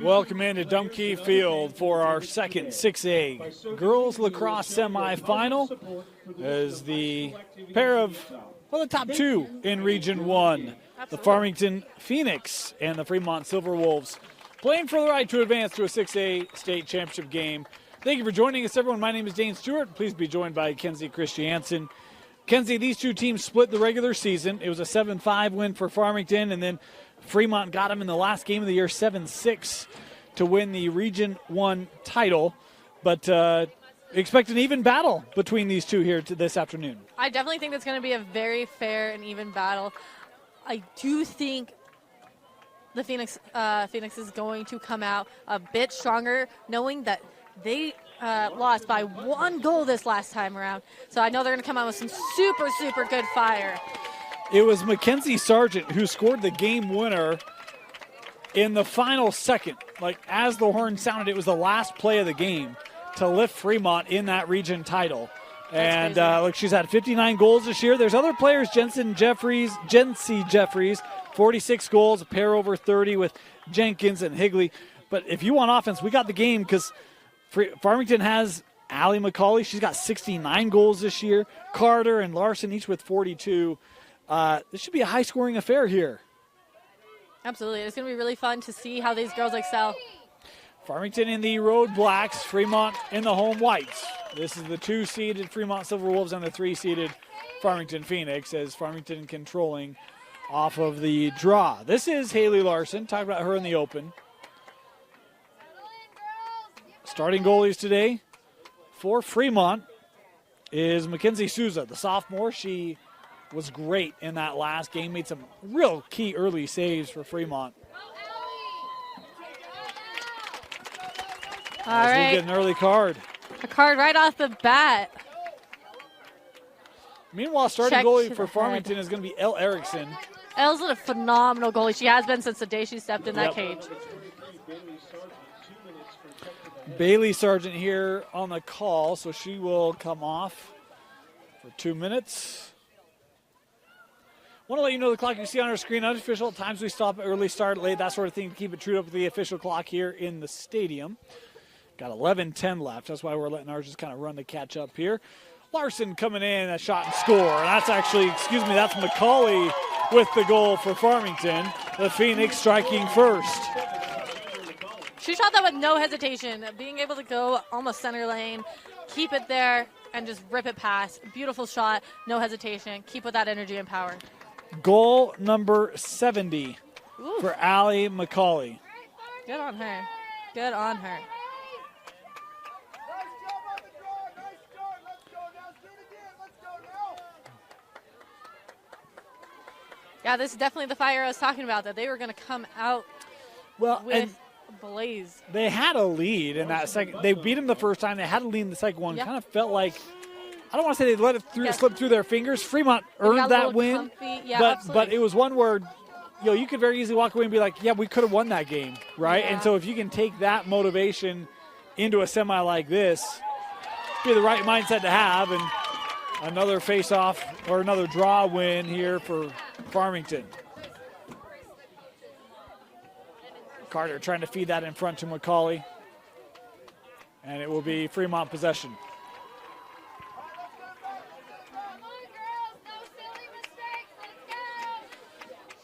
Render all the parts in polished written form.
Welcome into Dumke Field for our second 6A girls lacrosse semifinal as the pair of, well, the top two in Region 1, the Farmington Phoenix and the Fremont Silverwolves, playing for the right to advance to a 6A state championship game. Thank you for joining us, everyone. My name is Dane Stewart. Please be joined by Kenzie Christiansen. Kenzie, these two teams split the regular season. It was a 7-5 win for Farmington, and then Fremont got them in the last game of the year 7-6 to win the Region 1 title. But expect an even battle between these two here this afternoon. I definitely think it's going to be a very fair and even battle. I do think the Phoenix is going to come out a bit stronger, knowing that they lost by 1 goal this last time around. So I know they're going to come out with some super, super good fire. It was Mackenzie Sargent who scored the game winner in the final second. Like, as the horn sounded, it was the last play of the game to lift Fremont in that region title. And look, she's had 59 goals this year. There's other players, Jency Jeffries, 46 goals, a pair over 30 with Jenkins and Higley. But if you want offense, we got the game because Farmington has Allie McCauley. She's got 69 goals this year. Carter and Larson each with 42. This should be a high-scoring affair here. Absolutely. It's going to be really fun to see how these girls excel. Farmington in the road blacks, Fremont in the home whites. This is the 2-seeded Fremont Silverwolves and the 3-seeded Farmington Phoenix, as Farmington controlling off of the draw. This is Haley Larson. Talked about her in the open. Starting goalies today for Fremont is Mackenzie Souza, the sophomore. She was great in that last game, made some real key early saves for Fremont. All right. We get an early card. A card right off the bat. Meanwhile, starting goalie for Farmington is going to be Elle Erickson. Elle's a phenomenal goalie. She has been since the day she stepped in that cage. Bailey Sargent here on the call, so she will come off for 2 minutes. Want to let you know the clock you see on our screen, unofficial times we stop early, start late, that sort of thing, to keep it true up with the official clock here in the stadium. Got 11:10 left. That's why we're letting ours just kind of run to catch up here. Larson coming in, a shot and score. And that's actually, that's McCauley with the goal for Farmington. The Phoenix striking first. She shot that with no hesitation, being able to go almost center lane, keep it there, and just rip it past. Beautiful shot, no hesitation. Keep with that energy and power. Goal number 70 for Allie McCauley. Good on her. Good on her. Yeah, this is definitely the fire I was talking about, that they were going to come out with blaze. They had a lead in that second. They beat them the first time. They had a lead in the second one. Kind of felt like, I don't want to say they let it slip through their fingers. Fremont earned that win. But it was one where you could very easily walk away and be like, yeah, we could have won that game, right? Yeah. And so if you can take that motivation into a semi like this, be the right mindset to have, and another face-off or another draw win here for Farmington. Carter trying to feed that in front to McCauley. And it will be Fremont possession.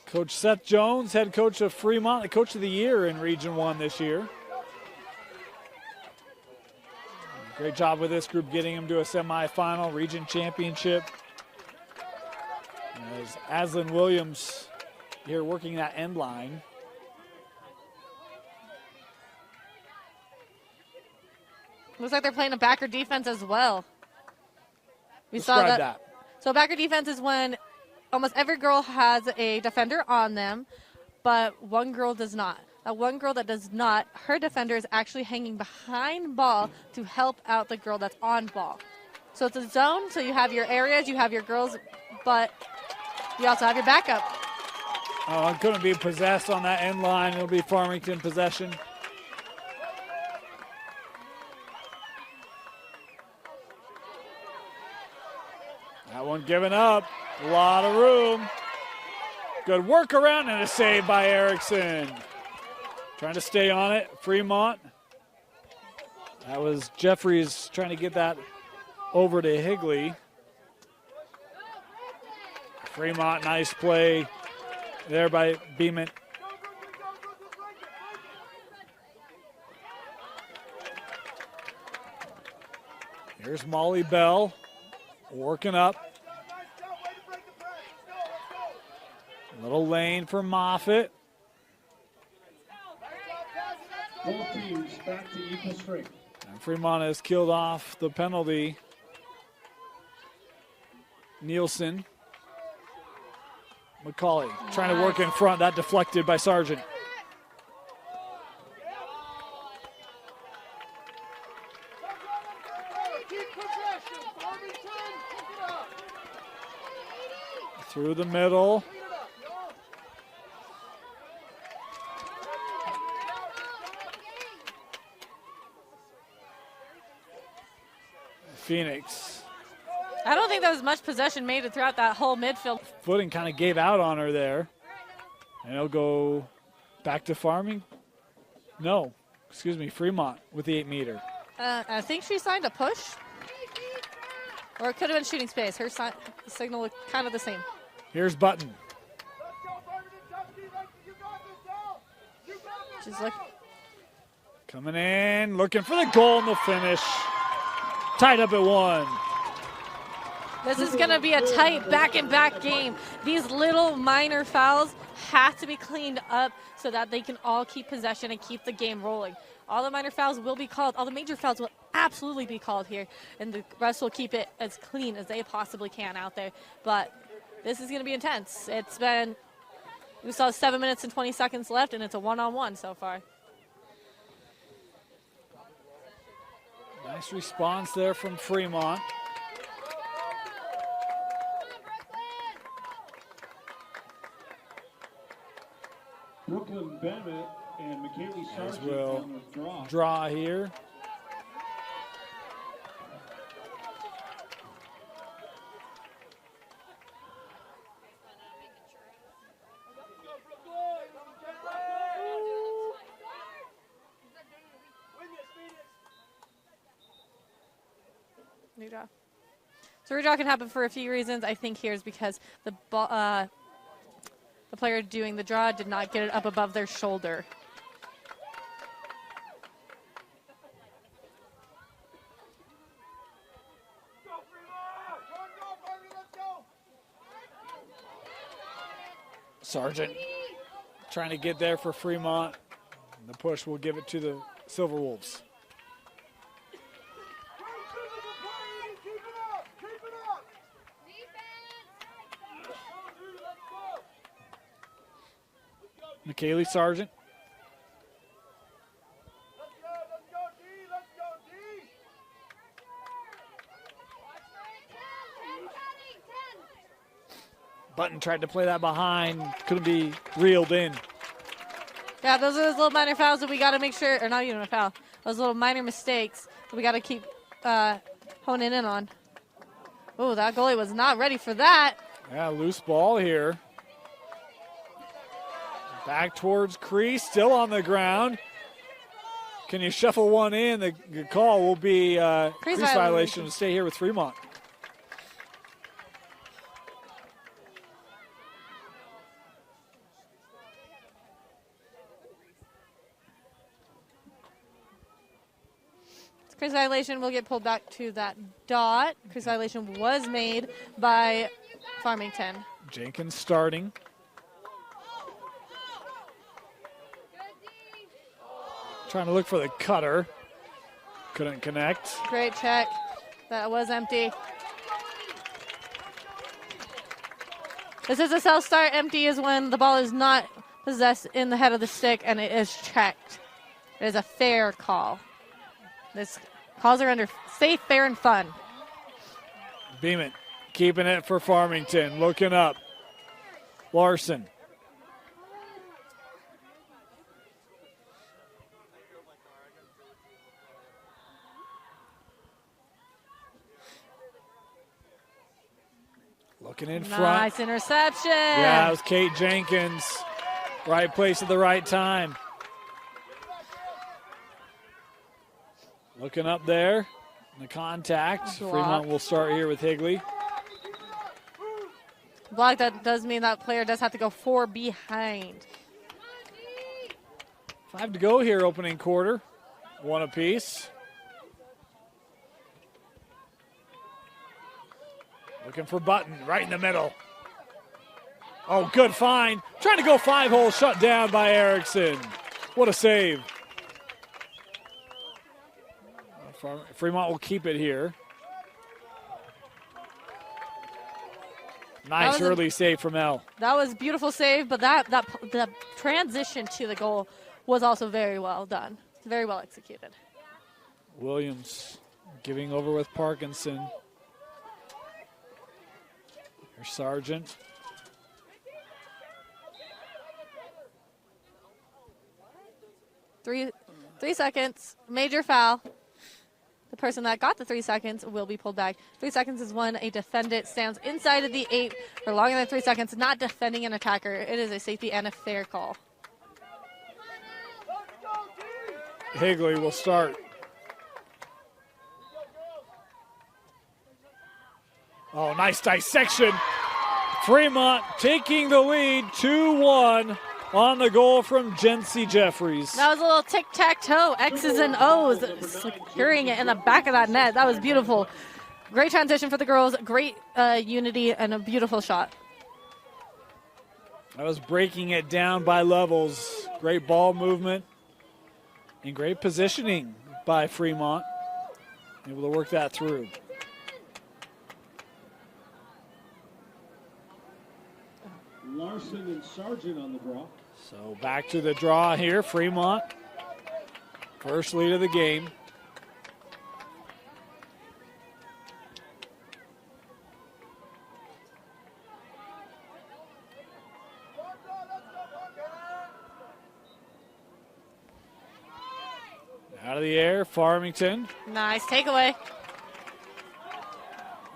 Coach Seth Jones, head coach of Fremont, the coach of the year in Region 1 this year. Great job with this group getting them to a semifinal, region championship. As Aslan Williams here working that end line. Looks like they're playing a backer defense as well. We Describe saw that. So backer defense is when almost every girl has a defender on them, but one girl does not. That one girl that does not, her defender is actually hanging behind ball to help out the girl that's on ball. So it's a zone, so you have your areas, you have your girls, but you also have your backup. Oh, it couldn't be possessed on that end line. It'll be Farmington possession. That one given up. A lot of room. Good work around and a save by Erickson. Trying to stay on it. Fremont. That was Jeffries trying to get that over to Higley. Fremont, nice play there by Beeman. Here's Molly Bell working up. Little lane for Moffitt. Both teams back to equal strength. And Fremont has killed off the penalty. Nielsen. McCauley trying to work in front. That deflected by Sargent. Through the middle. Phoenix. I don't think there was much possession made throughout that whole midfield. Footing kind of gave out on her there. And it'll go back to Farming. No, excuse me, Fremont with the 8-meter. I think she signed a push. Or it could have been shooting space. Her signal looked kind of the same. Here's Button. She's like Coming in, looking for the goal and the finish. Tied up at 1. This is going to be a tight back-and-back game. These little minor fouls have to be cleaned up so that they can all keep possession and keep the game rolling. All the minor fouls will be called. All the major fouls will absolutely be called here, and the rest will keep it as clean as they possibly can out there. But this is going to be intense. We saw 7 minutes and 20 seconds left, and it's a one-on-one so far. Nice response there from Fremont. Brooklyn Bennett and McKaylee As Sargent well on the draw. Draw here. Redraw. So redraw can happen for a few reasons. I think here's because the player doing the draw did not get it up above their shoulder. Sargent trying to get there for Fremont. The push will give it to the Silverwolves. McKaylee Sargent. Button tried to play that behind, couldn't be reeled in. Yeah, those are those little minor fouls that we got to make sure, or not even a foul, those little minor mistakes that we got to keep honing in on. Oh, that goalie was not ready for that. Yeah, loose ball here. Back towards crease, still on the ground. Can you shuffle one in? The call will be crease violation to stay here with Fremont. Crease violation will get pulled back to that dot. Crease violation was made by Farmington. Jenkins starting. Trying to look for the cutter. Couldn't connect. Great check. That was empty. This is a self-start. Empty is when the ball is not possessed in the head of the stick and it is checked. It is a fair call. This calls are under safe, fair, and fun. Beeman keeping it for Farmington. Looking up. Larson. Looking in front. Nice interception. Yeah, it was Kate Jenkins. Right place at the right time. Looking up there. The contact. Block. Fremont will start here with Higley. Block, that does mean that player does have to go 4 behind. 5 to go here, opening quarter. 1 apiece. Looking for Button right in the middle. Oh, good find. Trying to go 5-hole, shut down by Erickson. What a save. Fremont will keep it here. Nice early save from El. That was a beautiful save, but the transition to the goal was also very well done. Very well executed. Williams giving over with Parkinson. Here's Sargent. Three seconds, major foul. The person that got the 3 seconds will be pulled back. 3 seconds is when a defendant stands inside of the 8 for longer than 3 seconds, not defending an attacker. It is a safety and a fair call. Higley will start. Oh, nice dissection. Fremont taking the lead 2-1 on the goal from Jency Jeffries. That was a little tic-tac-toe, X's and O's, securing it in the back of that net. That was beautiful. Great transition for the girls, great unity, and a beautiful shot. That was breaking it down by levels. Great ball movement and great positioning by Fremont. Able to work that through. Larson and Sargent on the draw. So back to the draw here, Fremont. First lead of the game. Out of the air, Farmington. Nice takeaway.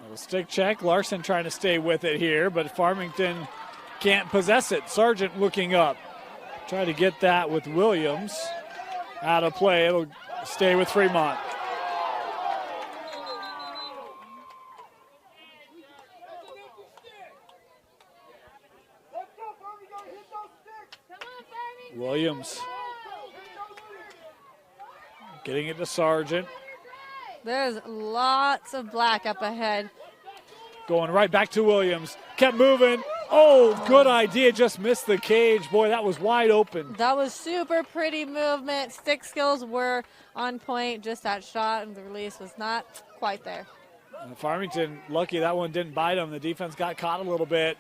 Little stick check. Larson trying to stay with it here, but Farmington can't possess it. Sargent looking up. Try to get that with Williams. Out of play. It'll stay with Fremont. Williams getting it to Sargent. There's lots of black up ahead. Going right back to Williams. Kept moving. Oh, good idea. Just missed the cage. Boy, that was wide open. That was super pretty movement. Stick skills were on point. Just that shot and the release was not quite there. Farmington, lucky that one didn't bite him. The defense got caught a little bit.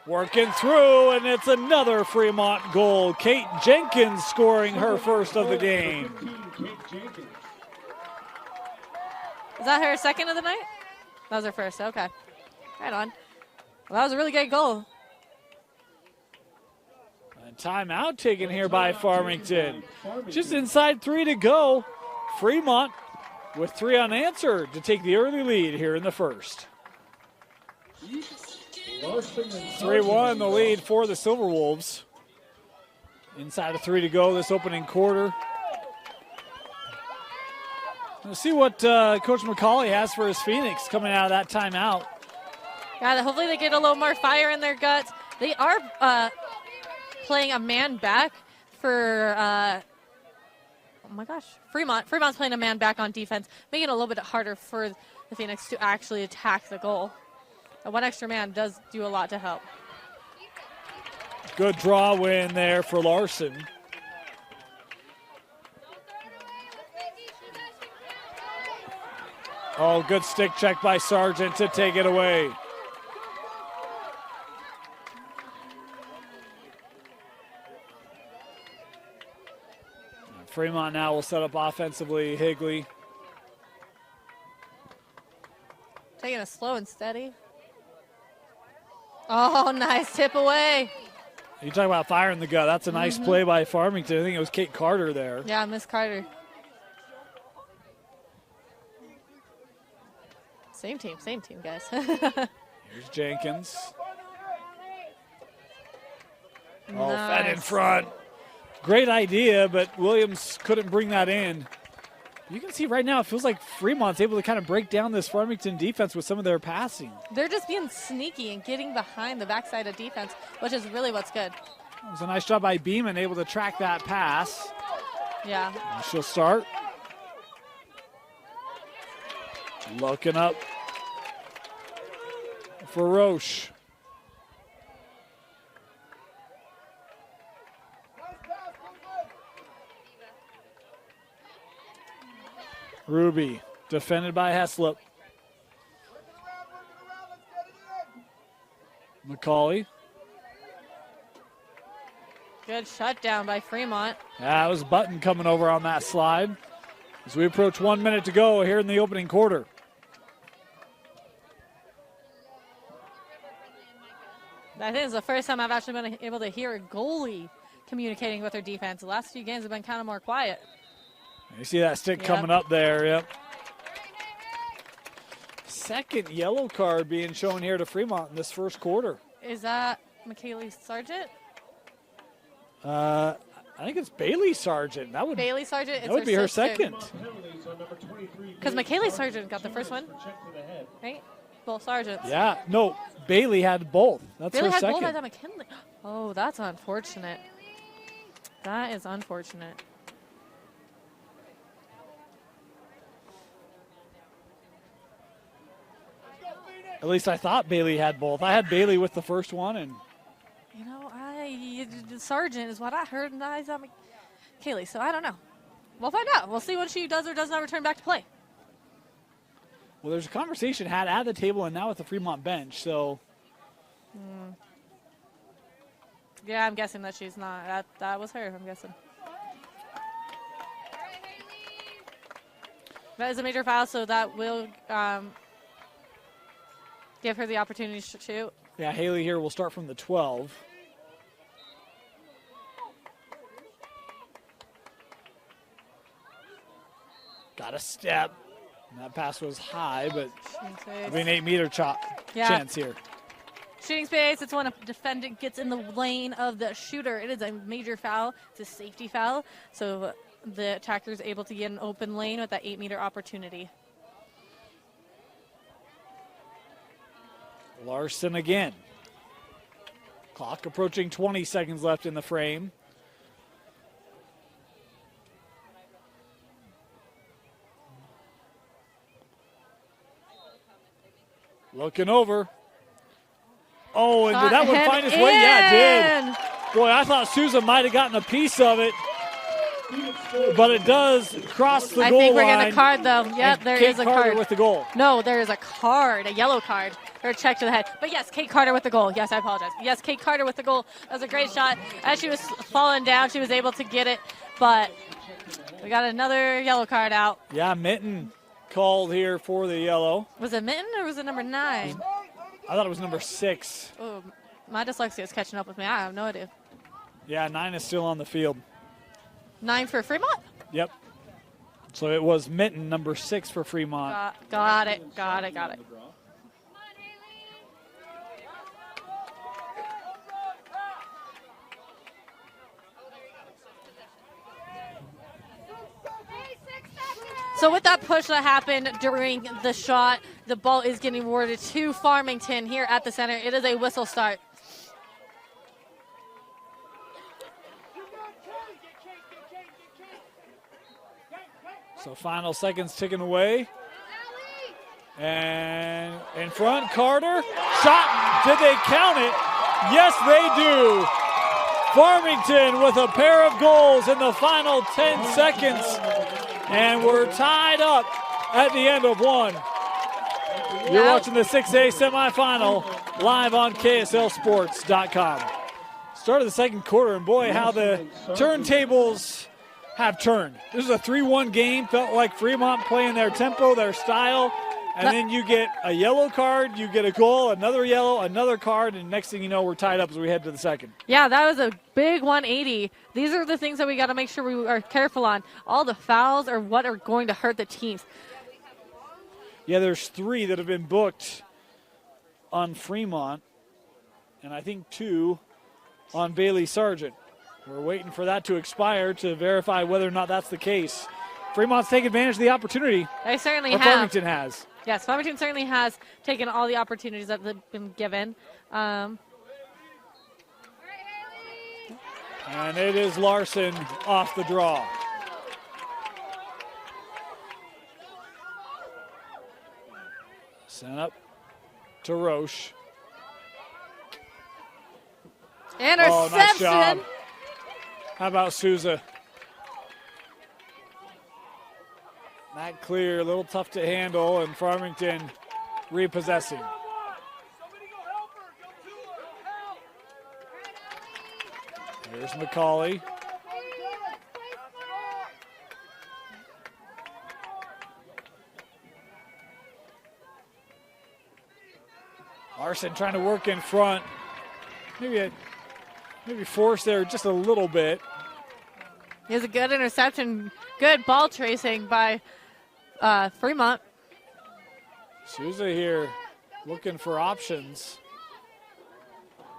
Working through, and it's another Fremont goal. Kate Jenkins scoring her first of the game. Is that her second of the night? That was her first. Okay. Right on. Well, that was a really great goal. And timeout taken here by Farmington. Just inside 3 to go. Fremont with 3 unanswered to take the early lead here in the first. 3-1 the lead for the Silverwolves. Inside of 3 to go this opening quarter. Let's see what Coach McCauley has for his Phoenix coming out of that timeout. Yeah, hopefully they get a little more fire in their guts. They are playing a man back for, oh my gosh, Fremont. Fremont's playing a man back on defense, making it a little bit harder for the Phoenix to actually attack the goal. One extra man does do a lot to help. Good draw win there for Larson. Oh, good stick check by Sargent to take it away. Fremont now will set up offensively. Higley. Taking it slow and steady. Oh, nice tip away. You talk about fire in the gut. That's a nice play by Farmington. I think it was Kate Carter there. Yeah, Miss Carter. Same team, guys. Here's Jenkins. Oh, fed in Nice. front. Great idea, but Williams couldn't bring that in. You can see right now it feels like Fremont's able to kind of break down this Farmington defense with some of their passing. They're just being sneaky and getting behind the backside of defense, which is really what's good. It was a nice job by Beeman, able to track that pass. Yeah. And she'll start. Looking up for Roche. Ruby, defended by Heslop. McCauley. Good shutdown by Fremont. Yeah, it was Button coming over on that slide. As we approach 1 minute to go here in the opening quarter. I think it's the first time I've actually been able to hear a goalie communicating with their defense. The last few games have been kind of more quiet. You see that stick coming up there, yep. Second yellow card being shown here to Fremont in this first quarter. Is that McKaylee Sargent? I think it's Bailey Sargent. That would Bailey Sargent? That would be her second. Because McKaylee Sargent got the first one, right? Both Sargents. Yeah, no, Bailey had both. That's Bailey her had second. both. I thought McKinley. Oh, that's unfortunate. That is unfortunate. At least I thought Bailey had both. I had Bailey with the first one, and You know, Sargent is what I heard, and I thought McKaylee. So I don't know. We'll find out. We'll see when she does or does not return back to play. well, there's a conversation had at the table and now at the Fremont bench. So Yeah, I'm guessing that she's not. That was her, I'm guessing. That is a major foul, so that will give her the opportunity to shoot. yeah, Haley here will start from the 12. Got a step. And that pass was high, but it'll be an 8-meter chance here. Shooting space, it's when a defendant gets in the lane of the shooter. It is a major foul. It's a safety foul. So the attacker is able to get an open lane with that 8-meter opportunity. Larson again. Clock approaching 20 seconds left in the frame. Looking over. Oh, and did that one find its way? Yeah, it did. Boy, I thought Souza might have gotten a piece of it. But it does cross the goal line. I think we're getting a card, though. Yep, there is a Carter card. with the goal. No, there is a card, a yellow card. Or a check to the head. But yes, Kate Carter with the goal. Yes, I apologize. Yes, Kate Carter with the goal. That was a great shot. As she was falling down, she was able to get it. But we got another yellow card out. Yeah, Mitten called here for the yellow. Was it Mitten or was it number 9? I thought it was number 6. Oh, my dyslexia is catching up with me. I have no idea. Yeah, 9 is still on the field. 9 for Fremont? Yep. So it was Mitten, number 6 for Fremont. Got it. So with that push that happened during the shot, the ball is getting awarded to Farmington here at the center. It is a whistle start. So final seconds ticking away. And in front, Carter. Shot. Did they count it? Yes, they do. Farmington with a pair of goals in the final 10 seconds. And we're tied up at the end of one. You're watching the 6A semifinal live on KSLSports.com. Start of the second quarter, and boy, how the turntables have turned. This is a 3-1 game. Felt like Fremont playing their tempo, their style, and then you get a yellow card, you get a goal, another yellow, another card, and next thing you know, we're tied up as we head to the second. Yeah, that was a big 180. These are the things that we got to make sure we are careful on. All the fouls are what are going to hurt the teams. Yeah, there's 3 that have been booked on Fremont, and I think 2 on Bailey Sargent. We're waiting for that to expire to verify whether or not that's the case. Fremont's taken advantage of the opportunity. They certainly Or have. Farmington has. Yes, Farmington certainly has taken all the opportunities that they've been given. And it is Larson off the draw. Sent up to Roche. Interception. Oh, nice job. How about Souza? Not clear, a little tough to handle, and Farmington repossessing. Here's McCauley. Larson trying to work in front. Maybe force there just a little bit. He has a good interception, good ball tracing by Fremont. Souza here looking for options.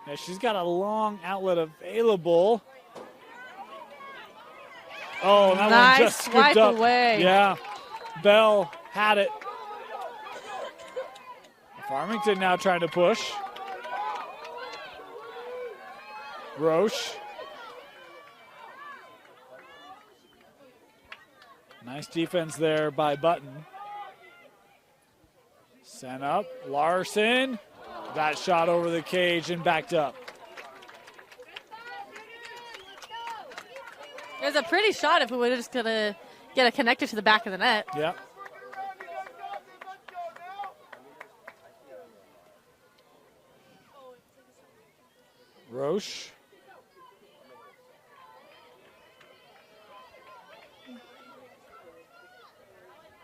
Yeah, she's got a long outlet available. Oh, that nice one just scooped swipe up. away. Yeah, Bell had it. Farmington now trying to push. Roche. Nice defense there by Button. Sent up, Larson. That shot over the cage and backed up. It was a pretty shot if we were just gonna get it connected to the back of the net. Yep. Roche.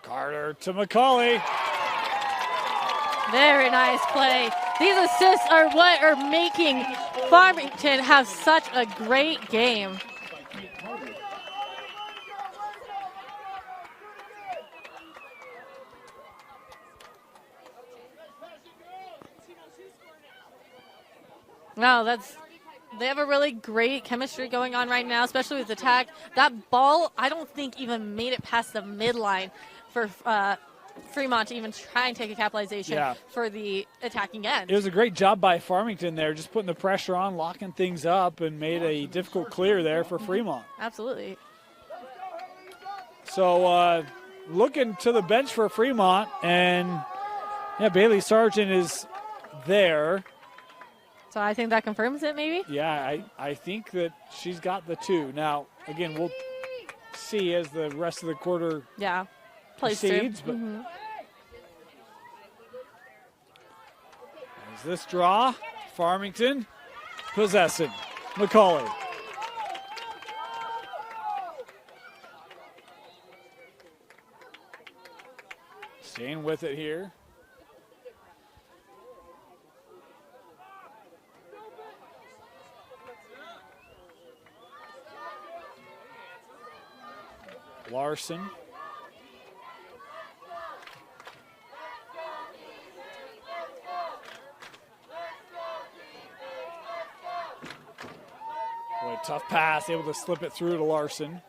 Carter to McCauley. Very nice play. These assists are what are making Farmington have such a great game. No, they have a really great chemistry going on right now, especially with attack. That ball, I don't think even made it past the midline for Fremont to even try and take a capitalization for the attacking end. It was a great job by Farmington there, just putting the pressure on, locking things up, and made a difficult clear there for Fremont. Absolutely. So looking to the bench for Fremont, and Bailey Sargent is there. So I think that confirms it, maybe? Yeah, I think that she's got the two. Now, again, we'll see as the rest of the quarter proceeds. But as this draw, Farmington possessing. McCauley. Staying with it here. Larson. Boy, tough pass, able to slip it through to Larson.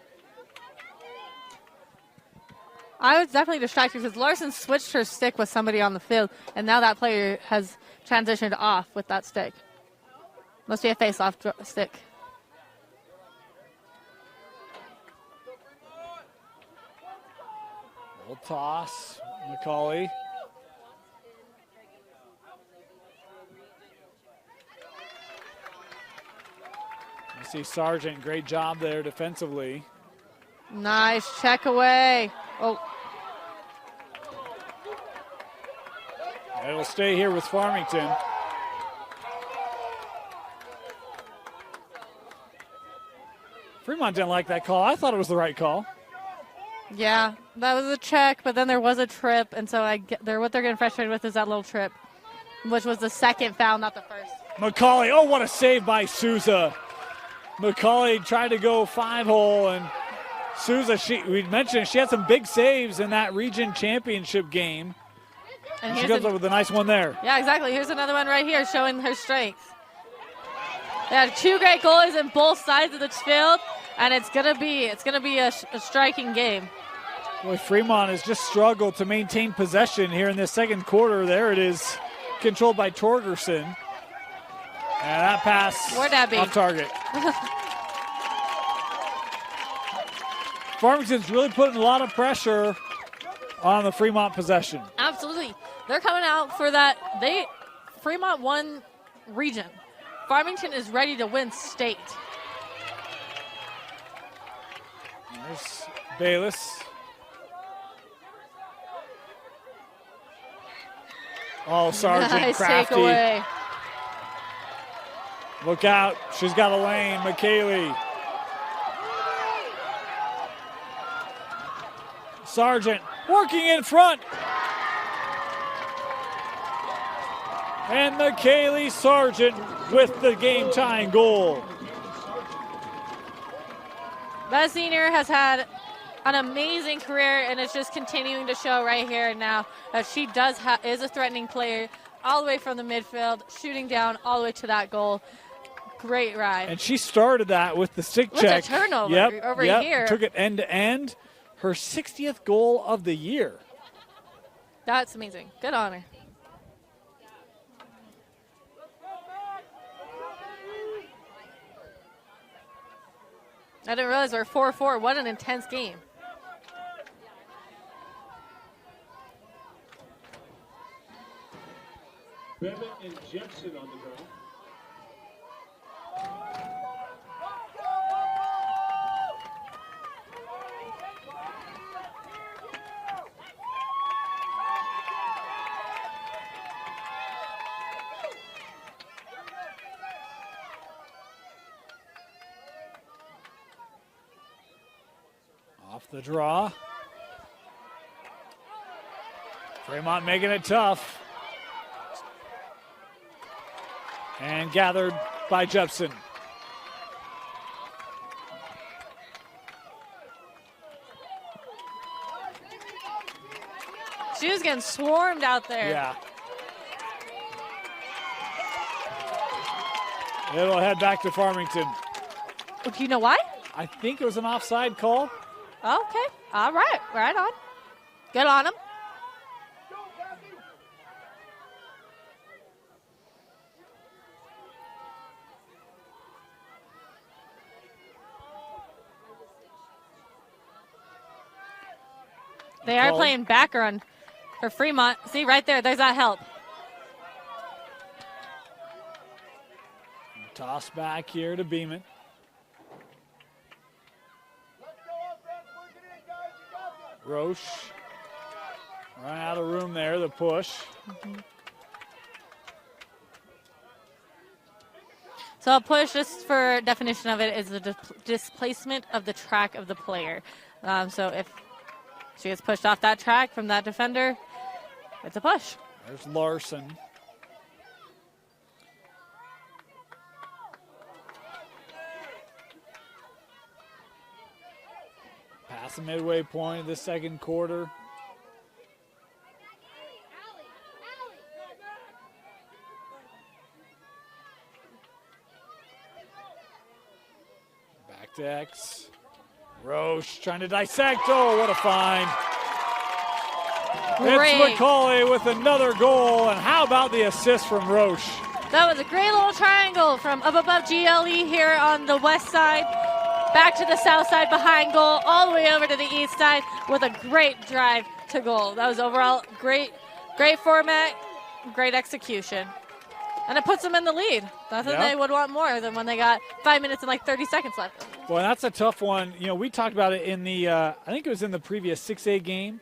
I was definitely distracted because Larson switched her stick with somebody on the field, and now that player has transitioned off with that stick. Must be a face-off stick. Little toss, McCauley. I see Sargent, great job there defensively. Nice check away. Oh. It'll stay here with Farmington. Fremont didn't like that call. I thought it was the right call. Yeah, that was a check, but then there was a trip, and so what they're getting frustrated with is that little trip, which was the second foul, not the first. McCauley, oh, what a save by Souza. McCauley tried to go 5-hole, and Souza, we mentioned she had some big saves in that region championship game. And she comes up with a nice one there. Yeah, exactly. Here's another one right here showing her strength. They had two great goalies in both sides of the field, and it's gonna be a striking game. Boy, Fremont has just struggled to maintain possession here in this second quarter. There it is, controlled by Torgerson. And that pass Where'd that be? off target. Farmington's really putting a lot of pressure on the Fremont possession. Absolutely. They're coming out for that. Fremont won region. Farmington is ready to win state. There's Bayless. Oh, Sargent Nice crafty. takeaway. Look out. She's got a lane. McKaylee. Sargent working in front. And McKaylee Sargent with the game-tying goal. That senior has had an amazing career, and it's just continuing to show right here and now that she is a threatening player all the way from the midfield, shooting down all the way to that goal. Great ride. And she started that with the stick With check. a turnover over here. Took it end to end. Her 60th goal of the year. That's amazing. Good on her. I didn't realize we're 4-4. What an intense game. Bennett and Jepson on the ground. Off the draw. Fremont making it tough. And gathered by Jepson. She was getting swarmed out there. Yeah. It'll head back to Farmington. Do you know why? I think it was an offside call. Okay. All right. Right on. Good on them. They are playing back run for Fremont. See, right there. There's that help. Toss back here to Beeman. Roche. Run out of room there, the push. So a push, just for definition of it, is the displacement of the track of the player. So if she gets pushed off that track from that defender, it's a push. There's Larson. Past the midway point of the second quarter. Back to X. Roche trying to dissect. Oh, what a find. Great. It's McCauley with another goal. And how about the assist from Roche? That was a great little triangle from up above GLE here on the west side, back to the south side behind goal, all the way over to the east side with a great drive to goal. That was overall great format, great execution. And it puts them in the lead. Nothing they would want more than when they got 5 minutes and like 30 seconds left. Well, that's a tough one. You know, we talked about it in the, I think it was in the previous 6A game,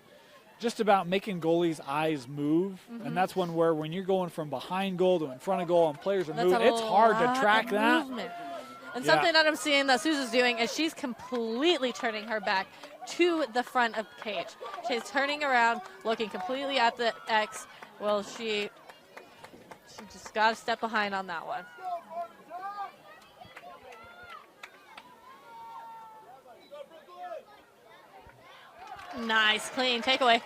just about making goalies' eyes move. And that's one where when you're going from behind goal to in front of goal and players are moving, it's hard to track that. Movement. And something that I'm seeing that Susan's doing is she's completely turning her back to the front of the cage. She's turning around, looking completely at the X. Well, she just got to step behind on that one. Nice, clean takeaway.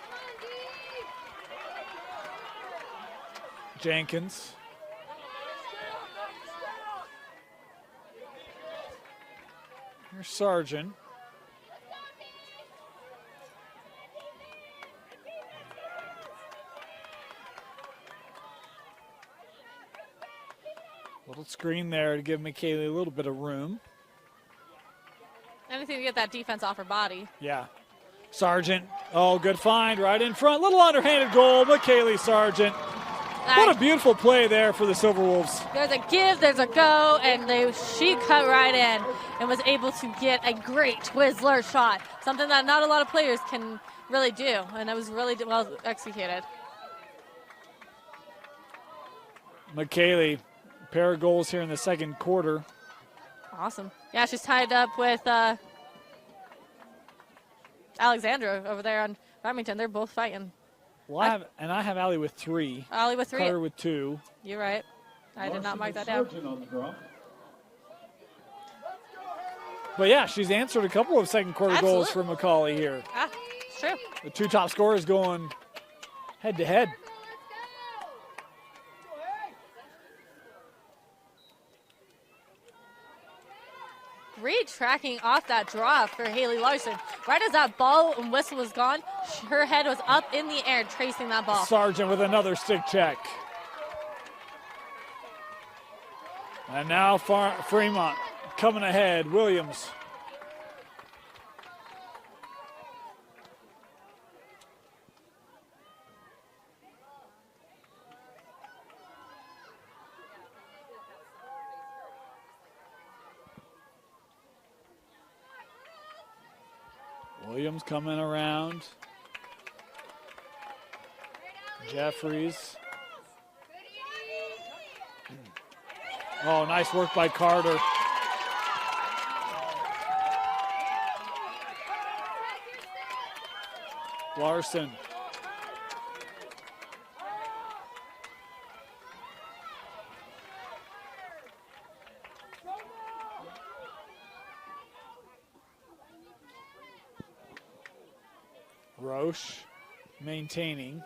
Jenkins. Here's Sargent. Little screen there to give McKaylee a little bit of room. Anything to get that defense off her body. Yeah. Sargent, oh, good find right in front. Little underhanded goal, McKaylee Sargent. What a beautiful play there for the Silverwolves. There's a give, there's a go, and she cut right in and was able to get a great Twizzler shot, something that not a lot of players can really do, and that was really well executed. McKaylee, pair of goals here in the second quarter. Awesome. Yeah, she's tied up with Alexandra over there on Farmington. They're both fighting. Well, I have Allie with 3. Allie with 3. Carter with 2. You're right. I did not mark that down. But yeah, she's answered a couple of second quarter goals for McCauley here. It's true. The 2 top scorers going head to head. Great tracking off that draw for Haley Larson. Right as that ball and whistle was gone, her head was up in the air tracing that ball. Sargent with another stick check. And now Fremont coming ahead. Williams. Williams coming around. Jeffries. Oh, nice work by Carter. Larson. Roche maintaining.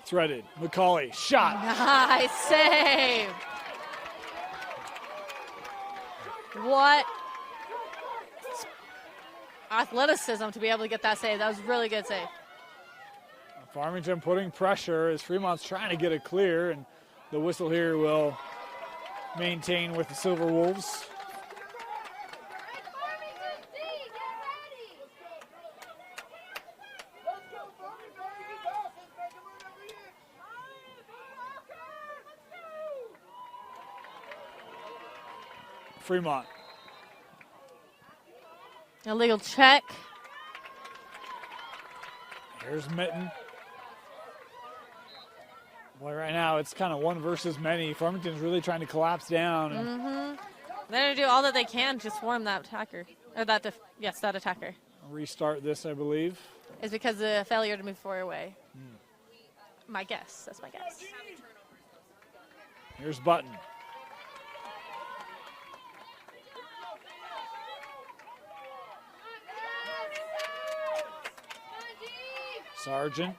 Threaded. McCauley. Shot. Nice save. What athleticism to be able to get that save. That was a really good save. Farmington putting pressure as Fremont's trying to get it clear, and the whistle here will maintain with the Silverwolves. Fremont. Illegal check. Here's Mitten. Boy, right now it's kind of one versus many. Farmington's really trying to collapse down. They're going to do all that they can to swarm that attacker. Or that attacker. Restart this, I believe. Is because of the failure to move forward away. My guess. That's my guess. Here's Button. Sargent.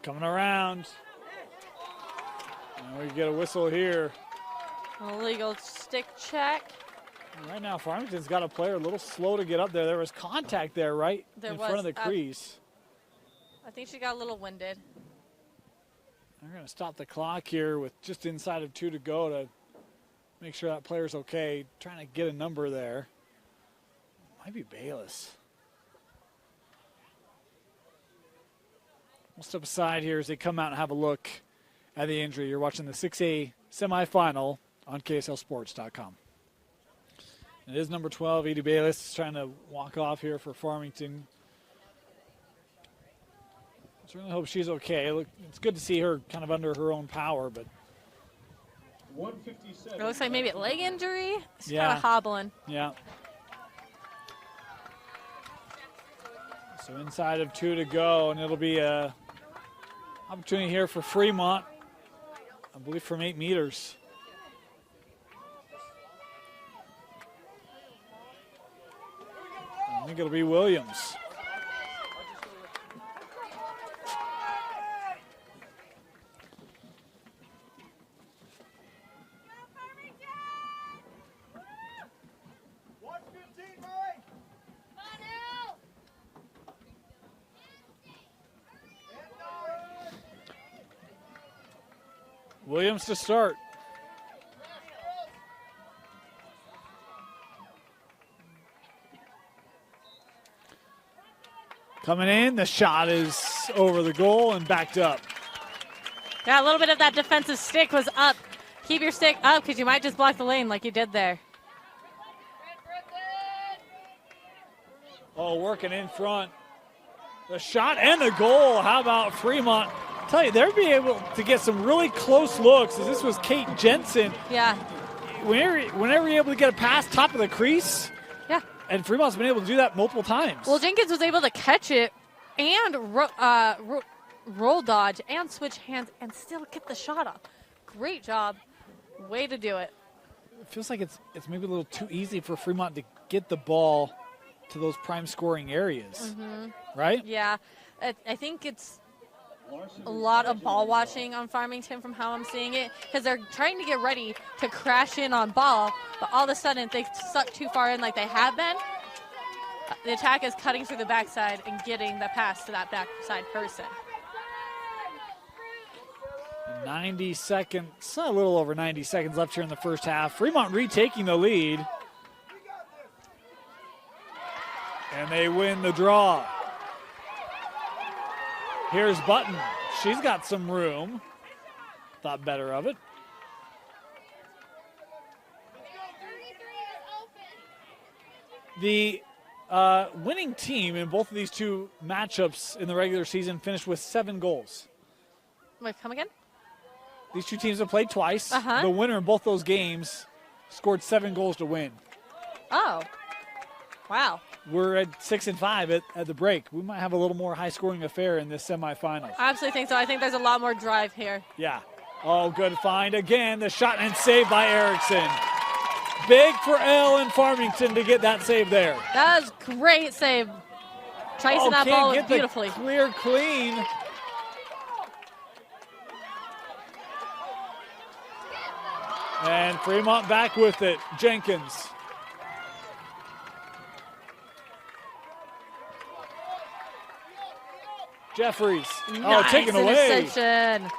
Coming around. And we get a whistle here. Illegal stick check. Right now, Farmington's got a player a little slow to get up there. There was contact there right in front of the crease. I think she got a little winded. They're going to stop the clock here with just inside of 2 to go to make sure that player's okay. Trying to get a number there. Might be Bayless. We'll step aside here as they come out and have a look at the injury. You're watching the 6A semifinal on KSLSports.com. It is number 12, Edie Bayless, trying to walk off here for Farmington. I certainly hope she's okay. Look, it's good to see her kind of under her own power, but it looks like maybe a leg injury. She's kind of hobbling. Yeah. So inside of 2 to go, and it'll be a opportunity here for Fremont, I believe from 8 meters. I think it'll be Williams. Williams to start. Coming in, the shot is over the goal and backed up. Yeah, a little bit of that defensive stick was up. Keep your stick up because you might just block the lane like you did there. Oh, working in front. The shot and the goal. How about Fremont? I tell you, they'll be able to get some really close looks. As this was Kate Jensen. Yeah. Whenever you're able to get a pass top of the crease. Yeah. And Fremont's been able to do that multiple times. Well, Jenkins was able to catch it and roll dodge and switch hands and still get the shot off. Great job. Way to do it. It feels like it's maybe a little too easy for Fremont to get the ball to those prime scoring areas. Right? Yeah. I think it's a lot of ball watching on Farmington from how I'm seeing it because they're trying to get ready to crash in on ball, but all of a sudden they suck too far in like they have been. The attack is cutting through the backside and getting the pass to that backside person. 90 seconds, a little over 90 seconds left here in the first half. Fremont retaking the lead. And they win the draw. Here's Button. She's got some room. Thought better of it. The winning team in both of these two matchups in the regular season finished with 7 goals. Wait, come again? These two teams have played twice. The winner in both those games scored 7 goals to win. Oh, wow. We're at 6-5 at the break. We might have a little more high-scoring affair in this semifinal. I absolutely think so. I think there's a lot more drive here. Yeah. Oh, good find again. The shot and save by Erickson. Big for Ellen Farmington to get that save there. That was great save. Tracing that ball get beautifully. The clear clean. And Fremont back with it. Jenkins. Jeffries. Nice taken away. interception.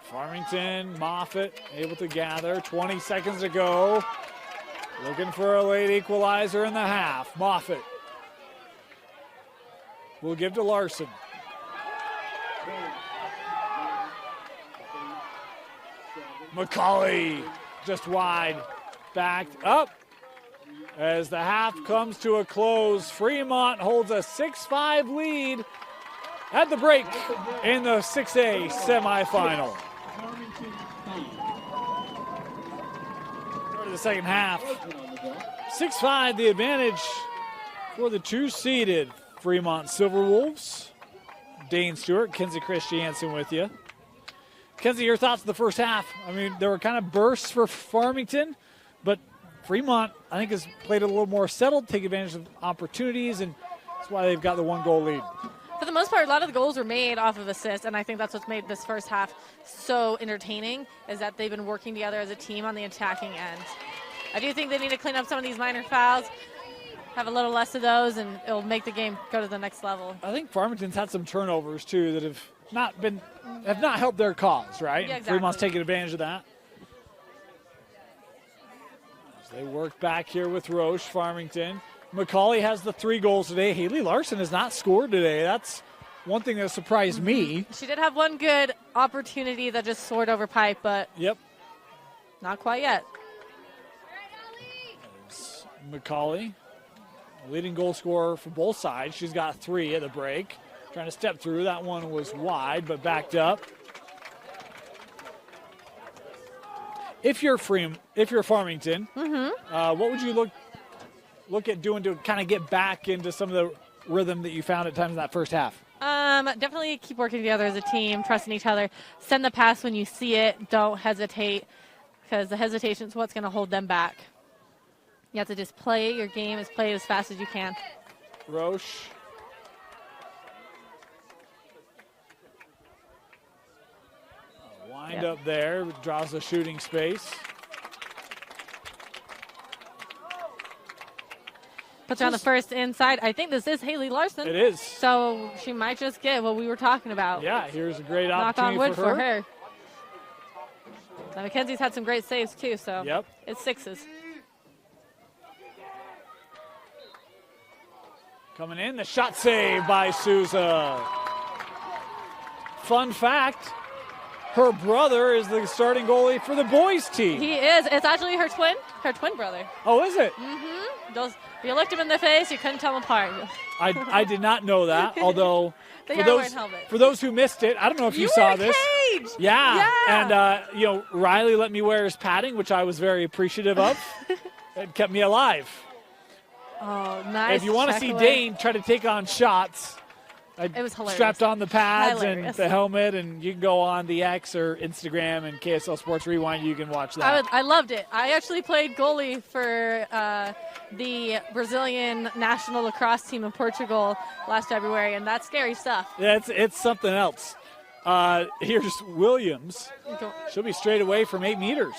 Farmington, Moffitt able to gather. 20 seconds to go. Looking for a late equalizer in the half. Moffitt will give to Larson. McCauley just wide. Backed up. As the half comes to a close, Fremont holds a 6-5 lead at the break in the 6A semifinal. Start of the second half. 6-5, the advantage for the 2-seeded Fremont Silverwolves. Dane Stewart, Kenzie Christiansen with you. Kenzie, your thoughts on the first half? I mean, there were kind of bursts for Farmington, but Fremont, I think, has played a little more settled, take advantage of opportunities, and that's why they've got the 1-goal lead. For the most part, a lot of the goals were made off of assists, and I think that's what's made this first half so entertaining, is that they've been working together as a team on the attacking end. I do think they need to clean up some of these minor fouls, have a little less of those, and it'll make the game go to the next level. I think Farmington's had some turnovers, too, that have not helped their cause, right? Yeah, exactly. Fremont's taking advantage of that. They work back here with Roche, Farmington. McCauley has the 3 goals today. Haley Larson has not scored today. That's one thing that surprised me. She did have one good opportunity that just soared over pipe, but not quite yet. There's McCauley, leading goal scorer for both sides. She's got 3 at the break. Trying to step through. That one was wide, but backed up. If you're Farmington, what would you look at doing to kind of get back into some of the rhythm that you found at times in that first half? Definitely keep working together as a team, trusting each other. Send the pass when you see it. Don't hesitate, because the hesitation is what's going to hold them back. You have to just play your game, play it as fast as you can. Roche. Wind up there, draws the shooting space. Puts her on the first inside. I think this is Haley Larson. It is. So she might just get what we were talking about. Yeah, here's a great Knock on opportunity wood for her. for her. Now, Mackenzie's had some great saves, too, so Yep. it's sixes. Coming in, the shot save by Souza. Fun fact, her brother is the starting goalie for the boys team. He is. It's actually her twin brother. Oh, is it? Those, you looked him in the face, you couldn't tell them apart. I did not know that, although They for are those, wearing helmets. for those who missed it, I don't know if you were saw in a this. cage. Yeah. Yeah. And, Riley let me wear his padding, which I was very appreciative of. It kept me alive. Oh, nice. If you want to check see away. Dane try to take on shots, I It was hilarious. strapped on the pads Hilarious. and the helmet, and you can go on the X or Instagram and KSL Sports Rewind. You can watch that. I loved it. I actually played goalie for the Brazilian national lacrosse team in Portugal last February, and that's scary stuff. Yeah, it's something else. Here's Williams. She'll be straight away from 8 meters.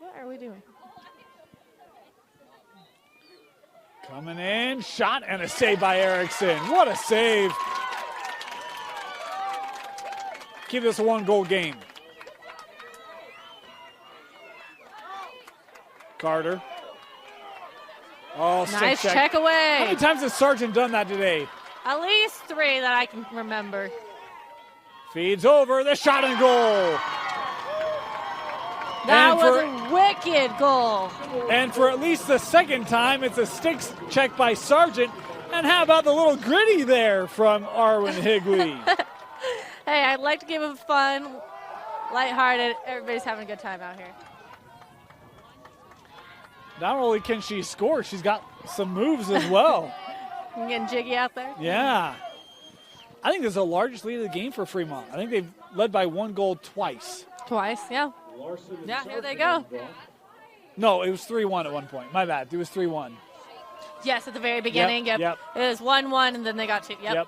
What are we doing? Coming in, shot and a save by Erickson. What a save. Keep this a 1-goal game. Carter. Oh, Nice stick check How away. many times has Sargent done that today? At least 3 that I can remember. Feeds over, the shot and goal. That And was a wicked goal. And for at least the second time, it's a stick check by Sargent. And how about the little gritty there from Arwen Higley? Hey, I'd like to give it fun, lighthearted. Everybody's having a good time out here. Not only can she score, she's got some moves as well. I'm getting jiggy out there. Yeah. I think this is the largest lead of the game for Fremont. I think they've led by 1 goal twice. Twice, yeah. Yeah, here they go. No, it was 3-1 at one point. My bad. It was 3-1. Yes, at the very beginning. Yep. Yep. It was 1-1, and then they got 2. Yep.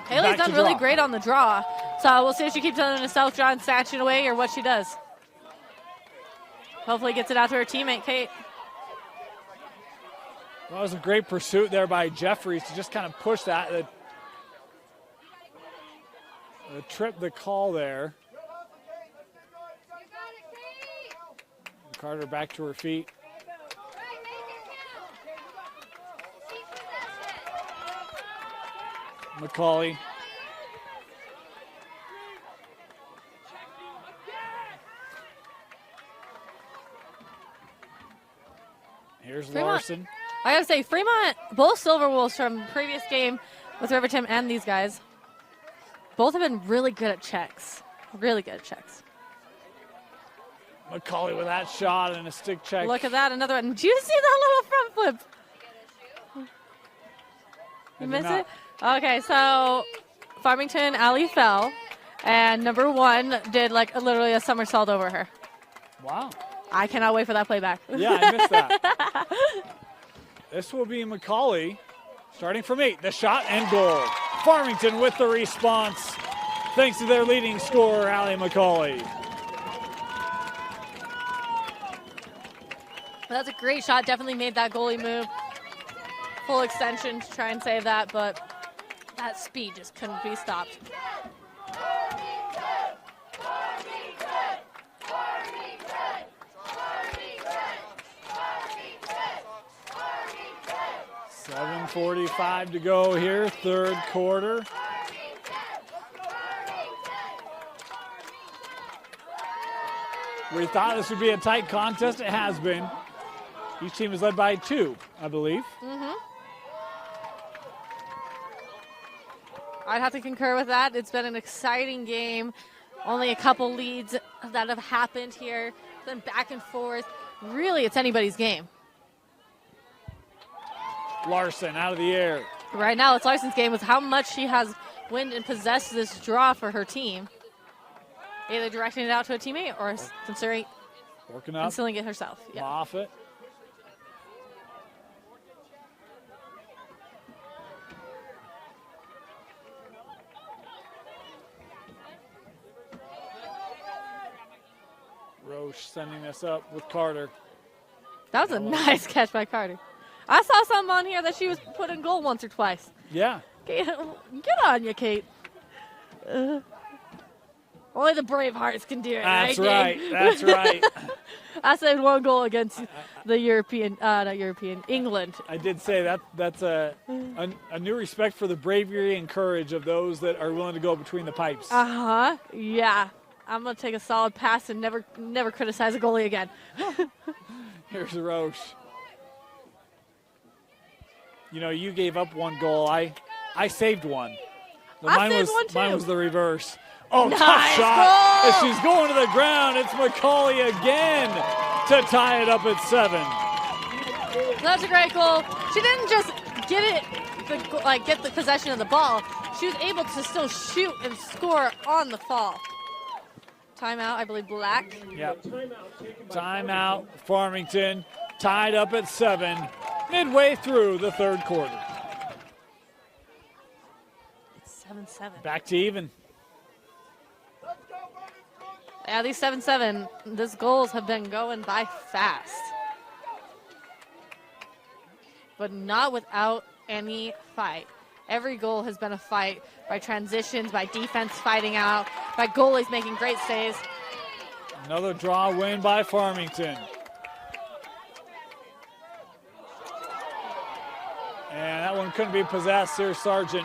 Haley's Back to done really draw. great on the draw. So we'll see if she keeps on a south draw and snatching away or what she does. Hopefully gets it out to her teammate, Kate. That was a great pursuit there by Jeffries to just kind of push that. Trip the call there. Carter back to her feet. McCauley. Here's Fremont. Larson. I gotta say, Fremont, both Silverwolves from previous game with Riverton and these guys, both have been really good at checks. Really good at checks. McCauley with that shot and a stick check. Look at that, another one. Did you see that little front flip? You missed it? Okay, so Farmington alley fell, and number 1 did like literally a somersault over her. Wow. I cannot wait for that playback. Yeah, I missed that. This will be McCauley starting from 8. The shot and goal. Farmington with the response thanks to their leading scorer, Allie McCauley. That's a great shot. Definitely made that goalie move. Full extension to try and save that, but that speed just couldn't be stopped. .7:45 to go here, third quarter. We thought this would be a tight contest. It has been. Each team is led by 2, I believe. I'd have to concur with that. It's been an exciting game. Only a couple leads that have happened here. Then back and forth. Really, it's anybody's game. Larson out of the air. Right now, it's Larson's game with how much she has win and possessed this draw for her team. Either directing it out to a teammate or Working up. concealing it herself. Yeah. Moffett. Roche sending this up with Carter. That was a nice catch by Carter. I saw something on here that she was put in goal once or twice. Yeah. Get on you, Kate. Only the brave hearts can do it. That's right. right. That's right. I said 1 goal against the England. I did say that's a new respect for the bravery and courage of those that are willing to go between the pipes. Yeah. I'm gonna take a solid pass and never criticize a goalie again. Here's Roche. You know, you gave up 1 goal. I saved one. I saved one too. Mine was the reverse. Oh, Nice tough shot. goal! As she's going to the ground, it's McCauley again to tie it up at 7. That's a great goal. She didn't just get the possession of the ball. She was able to still shoot and score on the fall. Timeout, I believe, Black. Yep. Timeout, Farmington, tied up at 7, midway through the 3rd quarter. 7-7. Back to even. Yeah, these 7-7, these goals have been going by fast. But not without any fight. Every goal has been a fight by transitions, by defense fighting out, by goalies making great saves. Another draw win by Farmington. And that one couldn't be possessed. Here's Sargent.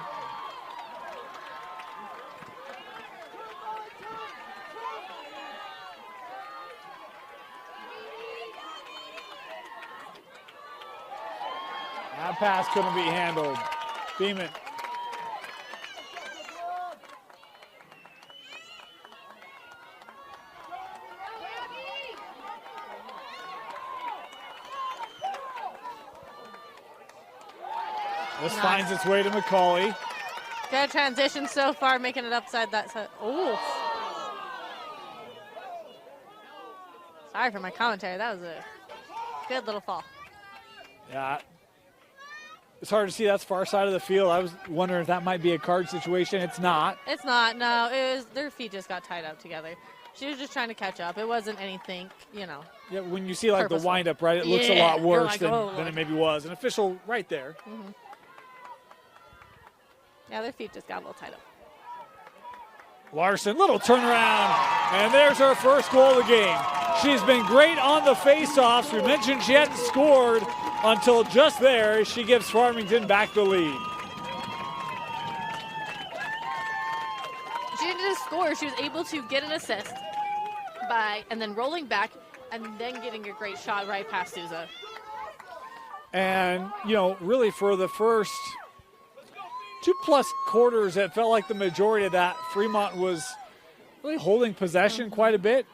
That pass couldn't be handled. Beeman. This finds its way to McCauley. Good transition so far, making it upside that side. Oh. Sorry for my commentary. That was a good little fall. Yeah. It's hard to see that's far side of the field. I was wondering if that might be a card situation. It's not. It's not, no. It was, their feet just got tied up together. She was just trying to catch up. It wasn't anything, you know. Yeah, when you see like purposeful. the windup, right, it looks a Yeah, lot you're worse like, than, oh, than Lord. it maybe was. An official right there. Mm-hmm. Yeah, their feet just got a little tied up. Larson, little turnaround, and there's her first goal of the game. She's been great on the faceoffs. We mentioned she hadn't scored until just there. She gives Farmington back the lead. She didn't just score. She was able to get an assist and then rolling back and then getting a great shot right past Souza. And, you know, really for the first 2+ quarters, it felt like the majority of that, Fremont was really holding possession quite a bit.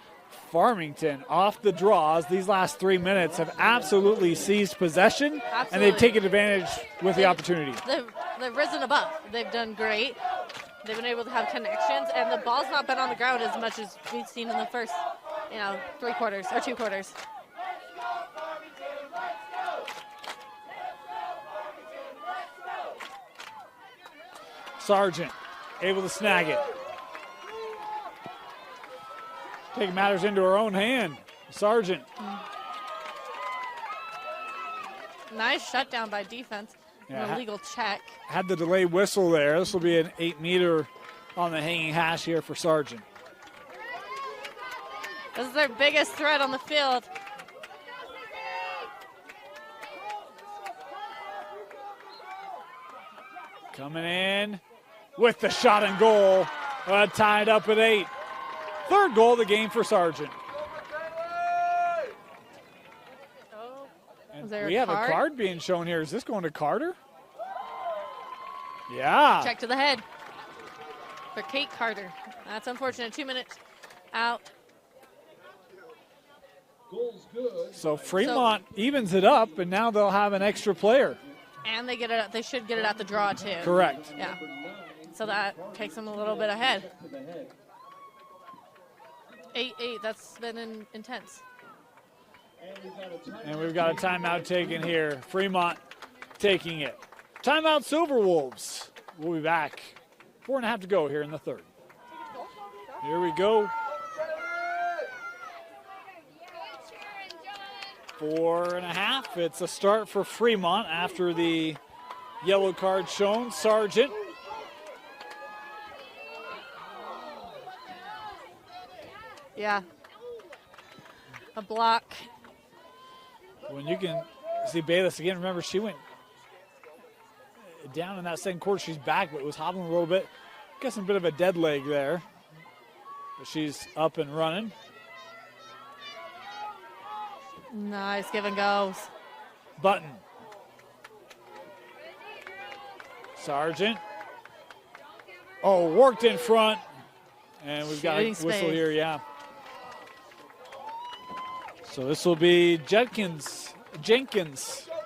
Farmington off the draws these last 3 minutes have absolutely seized possession. Absolutely. And they've taken advantage with the opportunity. They've risen above. They've done great. They've been able to have connections, and the ball's not been on the ground as much as we've seen in the first, 3 quarters or 2 quarters. Sargent able to snag it. Taking matters into her own hand. Sargent. Nice shutdown by defense. Yeah, An illegal check. Had the delay whistle there. This will be an 8-meter on the hanging hash here for Sargent. This is their biggest threat on the field. Coming in with the shot and goal. Tied up at 8. Third goal of the game for Sargent. And we have a card being shown here. Is this going to Carter? Yeah. Check to the head for Kate Carter. That's unfortunate. 2 minutes out. Goal's good. So Fremont evens it up, and now they'll have an extra player. And they get it. They should get it at the draw too. Correct. Yeah. So that takes them a little bit ahead. 8-8. That's been intense. And we've got a timeout taken here. Fremont taking it. Timeout Silverwolves. We'll be back. 4.5 to go here in the third. Here we go. 4.5. It's a start for Fremont after the yellow card shown. Sargent. Yeah. A block. When you can see Bayless again, remember she went down in that second quarter. She's back, but was hobbling a little bit. Guessing a bit of a dead leg there. But she's up and running. Nice give and goes. Button. Sargent. Oh, worked in front. And we've got a Shooting whistle space. here, yeah. So this will be Jenkins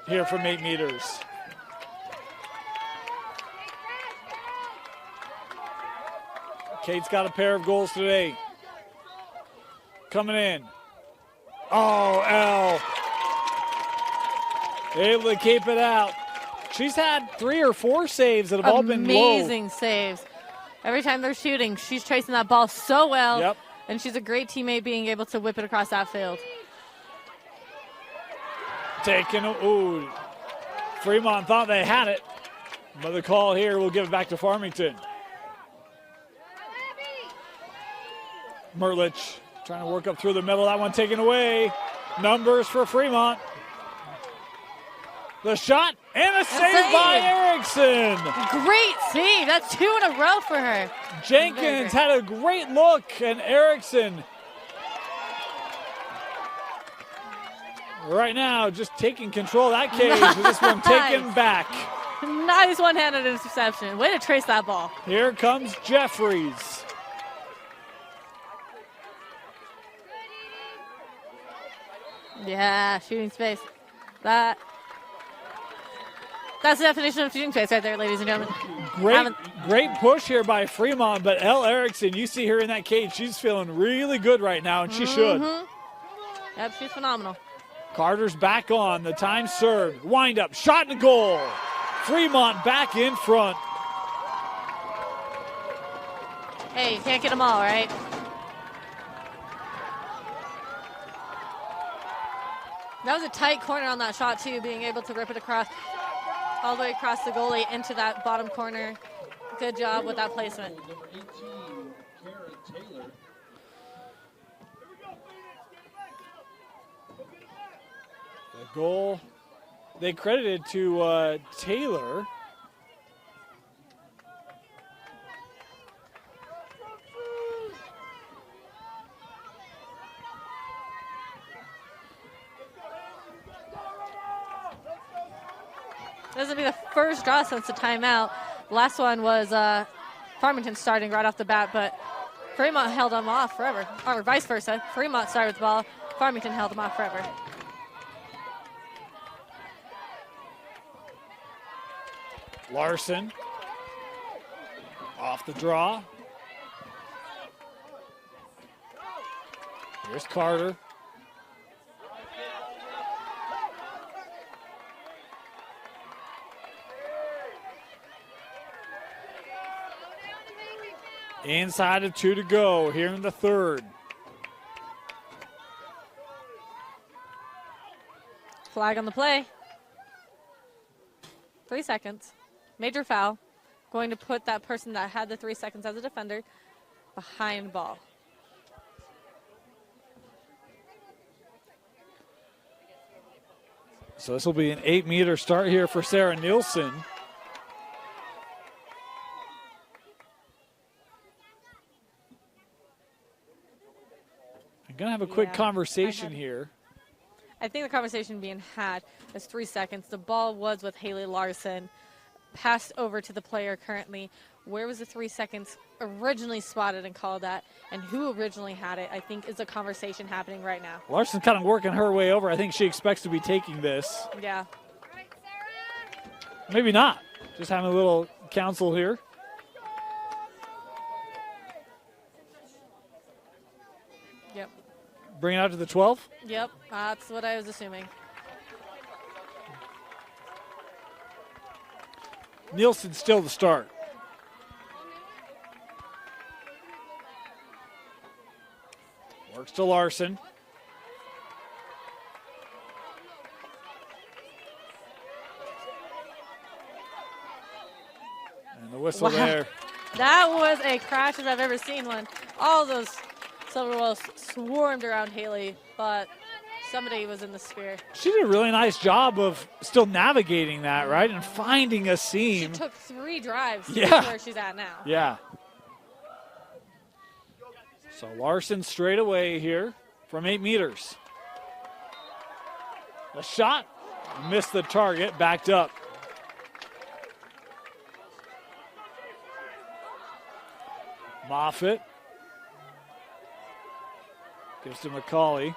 here from 8 meters. Kate's got a pair of goals today. Coming in. Oh, able to keep it out. She's had 3 or 4 saves that have all been low. Amazing saves. Every time they're shooting, she's tracing that ball so well. Yep. And she's a great teammate being able to whip it across that field. Ooh. Fremont thought they had it. But the call here will give it back to Farmington. Merlich trying to work up through the middle. That one taken away. Numbers for Fremont. The shot and a save by Erickson. Great save. That's 2 in a row for her. Jenkins had a great look, and Erickson right now just taking control of that cage. With this one taken back. Nice one-handed interception. Way to trace that ball. Here comes Jeffries. Yeah, shooting space. That's the definition of shooting space right there, ladies and gentlemen. Great push here by Fremont, but Elle Erickson, you see her in that cage. She's feeling really good right now, and she should. Yep, she's phenomenal. Carter's back on. The time served. Wind up. Shot and goal. Fremont back in front. Hey, you can't get them all, right? That was a tight corner on that shot, too, being able to rip it across, all the way across the goalie into that bottom corner. Good job with that placement. Number 18, Kara Taylor. The goal they credited to Taylor. This will be the first draw since the timeout. The last one was Farmington starting right off the bat, but Fremont held them off forever, or vice versa. Fremont started with the ball, Farmington held them off forever. Larson off the draw. Here's Carter. Inside of 2 to go here in the third. Flag on the play. 3 seconds. Major foul. Going to put that person that had the 3 seconds as a defender behind ball. So this will be an 8-meter start here for Sarah Nielsen. I'm going to have a quick conversation here. I think the conversation being had is 3 seconds. The ball was with Haley Larson, passed over to the player currently. Where was the 3 seconds originally spotted and called at, and who originally had it, I think, is a conversation happening right now. Larson's kind of working her way over. I think she expects to be taking this. Yeah. Maybe not. Just having a little counsel here. Yep. Bring it out to the 12. Yep, that's what I was assuming. Nielsen still the start. Works to Larson. whistle there. That was a crash if I've ever seen one. All those Silverwolves swarmed around Haley, but somebody was in the sphere. She did a really nice job of still navigating that, right, and finding a seam. She took 3 drives to Yeah. where she's at now. Yeah. So Larson straight away here from 8 meters. A shot, missed the target, backed up. Moffitt gives to McCauley.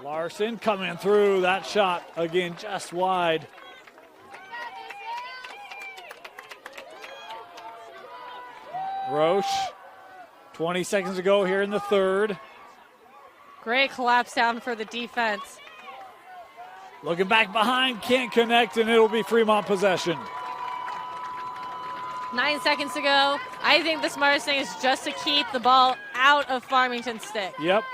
Larson coming through, that shot again just wide. Roche, 20 seconds to go here in the third. Great collapse down for the defense. Looking back behind, can't connect, and it'll be Fremont possession. 9 seconds to go. I think the smartest thing is just to keep the ball out of Farmington's stick. Yep.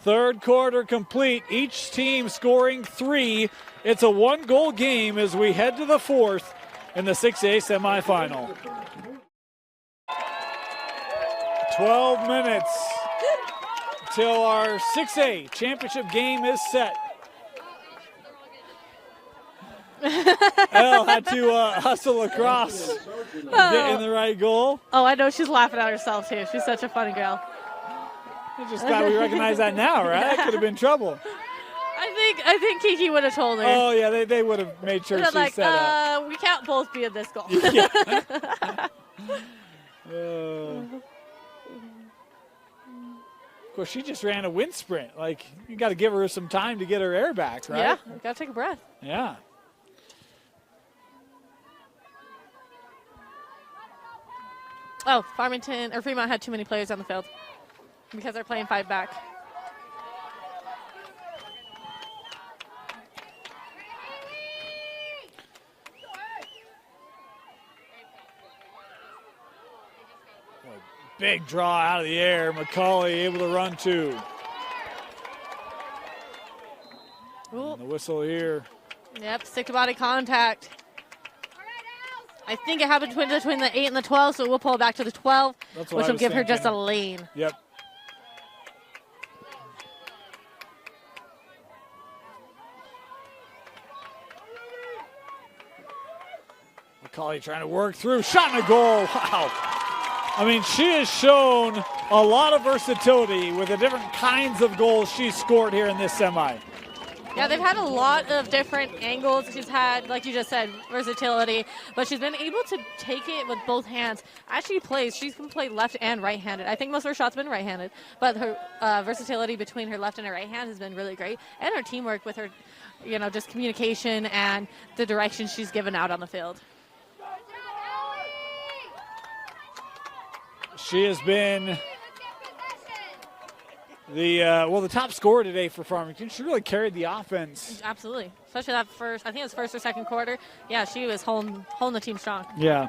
Third quarter complete. Each team scoring 3. It's a 1-goal game as we head to the fourth in the 6A semifinal. 12 minutes till our 6A championship game is set. Elle had to hustle across, get in the right goal. Oh, I know she's laughing at herself too. She's such a funny girl. I'm just glad we recognize that now, right? That could have been trouble. I think Kiki would have told her. Oh yeah, they would have made sure she like, set up. we can't both be in this goal. Of course, she just ran a wind sprint. Like, you got to give her some time to get her air back, right? Yeah, gotta take a breath. Yeah. Oh, Farmington or Fremont had too many players on the field because they're playing 5 back. Big draw out of the air. McCauley able to run 2. And the whistle here. Yep, stick-to-body contact. I think it happened between the 8 and the 12, so we'll pull it back to the 12, which will give her just a lane. Yep. McCauley trying to work through. Shot and a goal. Wow. I mean, she has shown a lot of versatility with the different kinds of goals she's scored here in this semi. Yeah, they've had a lot of different angles. She's had, like you just said, versatility, but she's been able to take it with both hands. As she plays, she can play left and right-handed. I think most of her shots have been right-handed, but her versatility between her left and her right hand has been really great, and her teamwork with her, just communication and the direction she's given out on the field. She has been the top scorer today for Farmington. She really carried the offense. Absolutely, especially that first. I think it was first or second quarter. Yeah, she was holding the team strong. Yeah.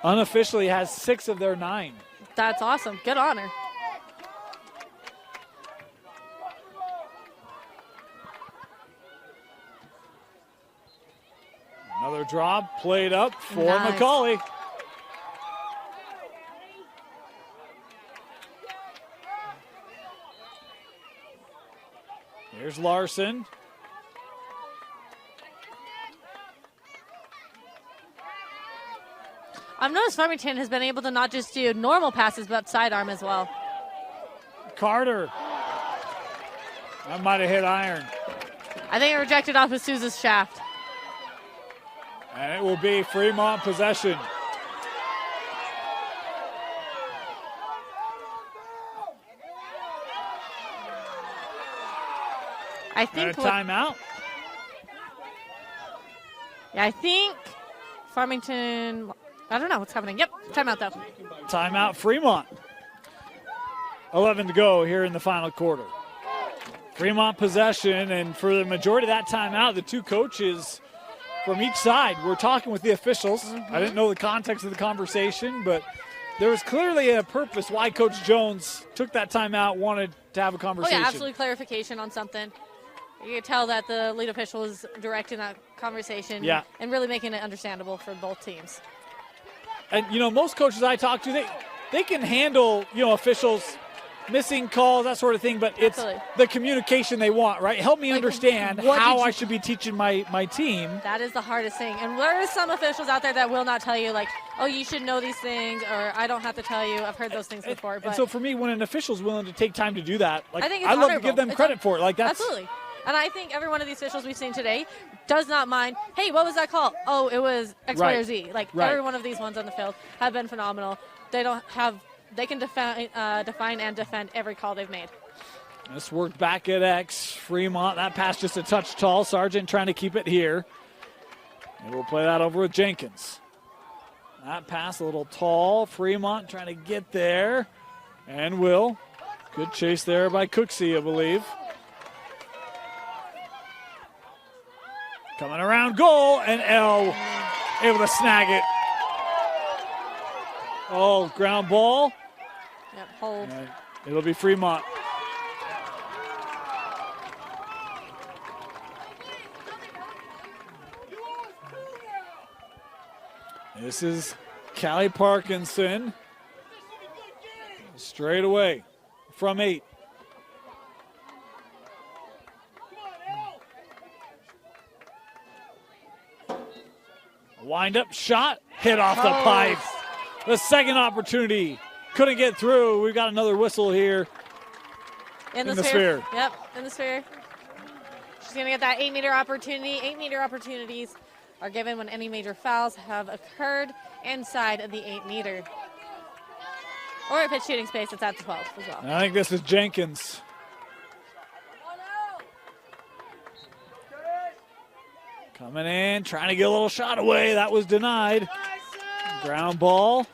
Unofficially has 6 of their 9. That's awesome. Good on her. Another drop played up for Nice. McCauley. Here's Larson. I've noticed Farmington has been able to not just do normal passes, but sidearm as well. Carter. That might have hit iron. I think it rejected off of Sousa's shaft. And it will be Fremont possession. I think And a timeout. Yeah, I think Farmington. I don't know what's happening. Yep, timeout though. Timeout Fremont. 11 to go here in the final quarter. Fremont possession, and for the majority of that timeout, the 2 coaches from each side were talking with the officials. I didn't know the context of the conversation, but there was clearly a purpose why Coach Jones took that timeout, wanted to have a Oh conversation. yeah, absolutely clarification on something. You can tell that the lead official is directing that conversation and really making it understandable for both teams. And, most coaches I talk to, they can handle, officials missing calls, that sort of thing, but it's the communication they want, right? Help me understand how I should be teaching my team. That is the hardest thing. And there are some officials out there that will not tell you, like, oh, you should know these things, or I don't have to tell you. I've heard those things before. And so for me, when an official's willing to take time to do that, like, I think it's I love honorable. to give them credit for it. Like, that's absolutely. And I think every one of these officials we've seen today does not mind, hey, what was that call? Oh, it was X, Y, or Z. Like, every one of these ones on the field have been phenomenal. They can define and defend every call they've made. This worked back at X. Fremont, that pass just a touch tall. Sargent trying to keep it here. And we'll play that over with Jenkins. That pass a little tall. Fremont trying to get there. And will. Good chase there by Cooksey, I believe. Coming around goal, and L able to snag it. Oh, ground ball. Yep, hold. And it'll be Fremont. This is Callie Parkinson. Straight away from 8. Wind up shot, hit off the pipe. The second opportunity couldn't get through. We've got another whistle here in the sphere. Yep, in the sphere. She's going to get that 8-meter opportunity. 8-meter opportunities are given when any major fouls have occurred inside of the 8-meter. Or if it's shooting space, it's at the 12 as well. I think this is Jenkins. Coming in, trying to get a little shot away. That was denied. Ground ball.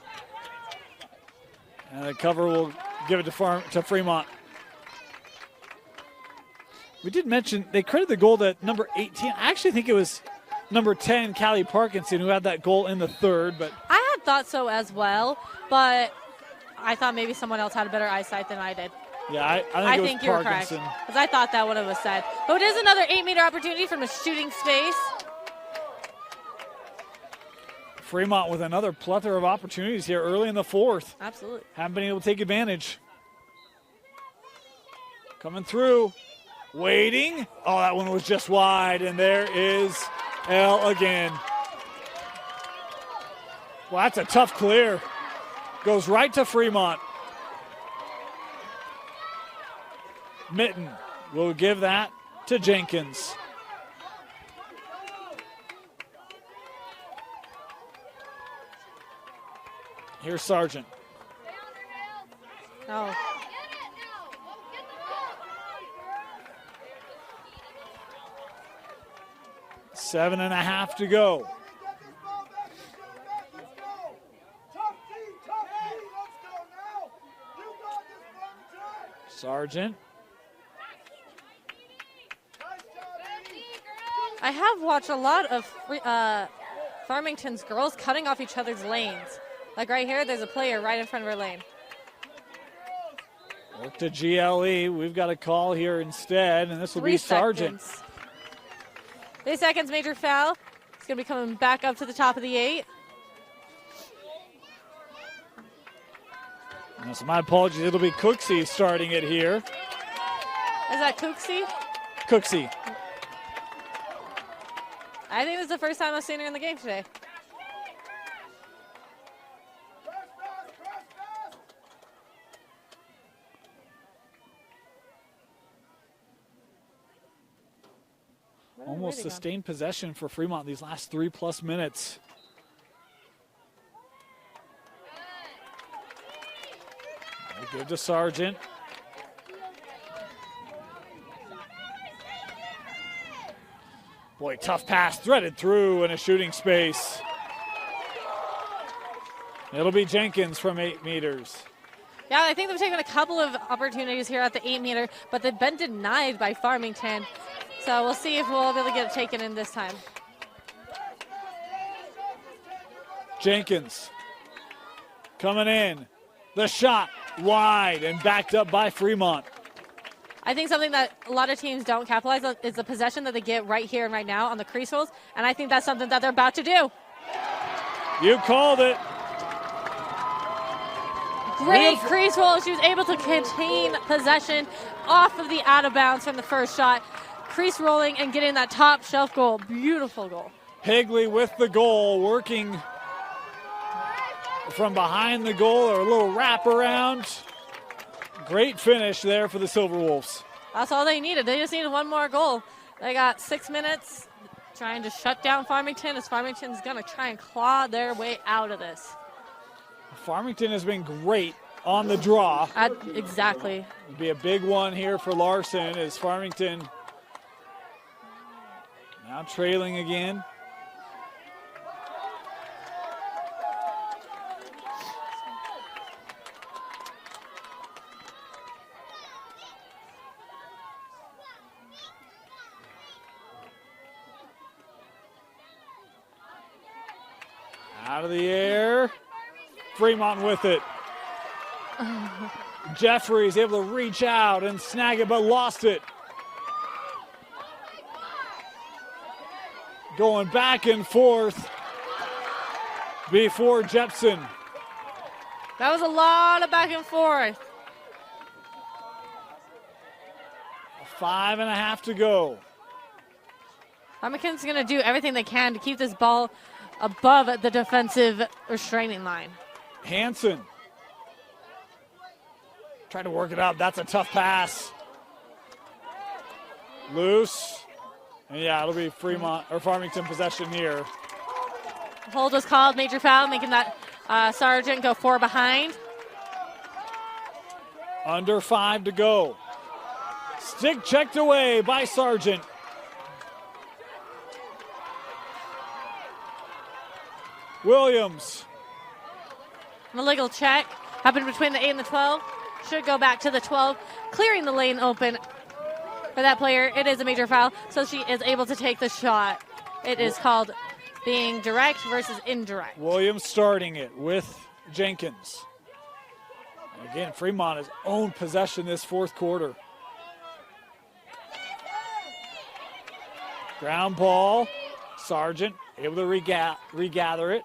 And the cover will give it to Fremont. We did mention they credited the goal to number 18. I actually think it was number 10, Callie Parkinson, who had that goal in the third. But I had thought so as well, but I thought maybe someone else had a better eyesight than I did. Yeah, I think it was Parkinson. Because I thought that would have said. But it is another 8-meter opportunity from a shooting space. Fremont with another plethora of opportunities here early in the fourth. Absolutely. Haven't been able to take advantage. Coming through. Waiting. Oh, that one was just wide. And there is L again. Well, that's a tough clear. Goes right to Fremont. Mitten will give that to Jenkins. Here's Sargent. Oh. Seven and a half to go. Sargent. I have watched a lot of Farmington's girls cutting off each other's lanes. Like right here, there's a player right in front of her lane. Work to GLE. We've got a call here instead, and this will be Sargent. 3 seconds, major foul. It's going to be coming back up to the top of the 8. So my apologies. It'll be Cooksey starting it here. Is that Cooksey? Cooksey. I think this is the first time I've seen her in the game today. Almost sustained possession for Fremont these last 3+ minutes. Good to Sargent. Boy, tough pass, threaded through in a shooting space. It'll be Jenkins from 8 meters. Yeah, I think they've taken a couple of opportunities here at the 8-meter, but they've been denied by Farmington. So we'll see if we'll be able to get it taken in this time. Jenkins coming in. The shot wide and backed up by Fremont. I think something that a lot of teams don't capitalize on is the possession that they get right here and right now on the crease rolls, and I think that's something that they're about to do. You called it. Great crease roll. She was able to contain possession off of the out of bounds from the first shot. Crease rolling and getting that top shelf goal. Beautiful goal. Higley with the goal, working from behind the goal, or a little wraparound. Great finish there for the Silverwolves. That's all they needed. They just needed one more goal. They got 6 minutes trying to shut down Farmington, as Farmington's going to try and claw their way out of this. Farmington has been great on the draw. Exactly. It'd be a big one here for Larson, as Farmington now trailing again. Out of the air. Fremont with it. Jeffries able to reach out and snag it, but lost it. Going back and forth before Jepson. That was a lot of back and forth. 5.5 to go. Farmington's going to do everything they can to keep this ball above the defensive restraining line. Hansen trying to work it up. That's a tough pass. Loose. And yeah, it'll be Fremont or Farmington possession here. Hold was called, major foul, making that Sargent go 4 behind. Under 5 to go. Stick checked away by Sargent. Williams. An illegal check happened between the 8 and the 12. Should go back to the 12, clearing the lane open for that player. It is a major foul, so she is able to take the shot. It is called being direct versus indirect. Williams starting it with Jenkins. And again, Fremont has owned possession this fourth quarter. Ground ball. Sargent able to regather it.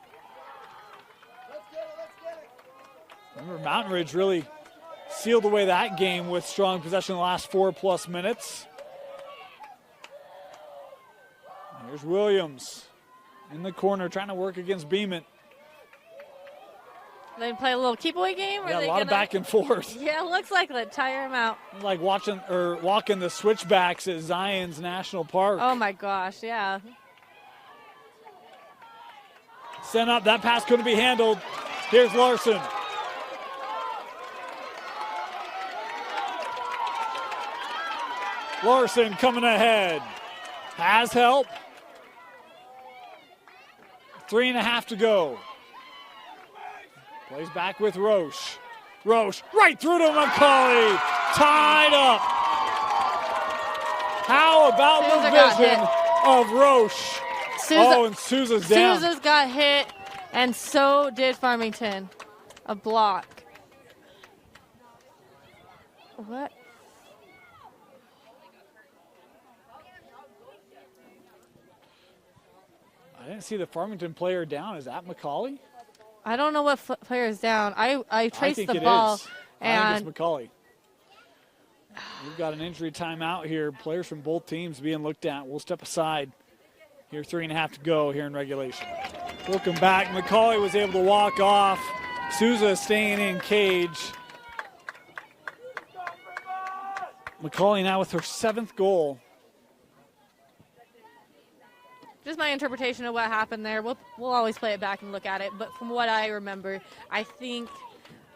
Remember, Mountain Ridge really sealed away that game with strong possession in the last 4+ minutes. Here's Williams in the corner trying to work against Beeman. They play a little keep away game? Or Yeah, are they a lot of back and forth. Yeah, it looks like that. Tire him out. Like walking the switchbacks at Zion's National Park. Oh my gosh, yeah. Sent up, that pass couldn't be handled. Here's Larson. Larson coming ahead. Has help. 3.5 to go. Plays back with Roche. Roche right through to McCauley. Tied up. How about Souza the vision of Roche? And Souza's down. Souza's got hit, and so did Farmington. A block. What? I didn't see the Farmington player down. Is that McCauley? I don't know what player is down. I traced think the it ball. is. And I think it's McCauley. We've got an injury timeout here. Players from both teams being looked at. We'll step aside. Here, 3.5 to go here in regulation. Welcome back. McCauley was able to walk off. Souza staying in cage. McCauley now with her 7th goal. just my interpretation of what happened there. We'll always play it back and look at it. But from what I remember, I think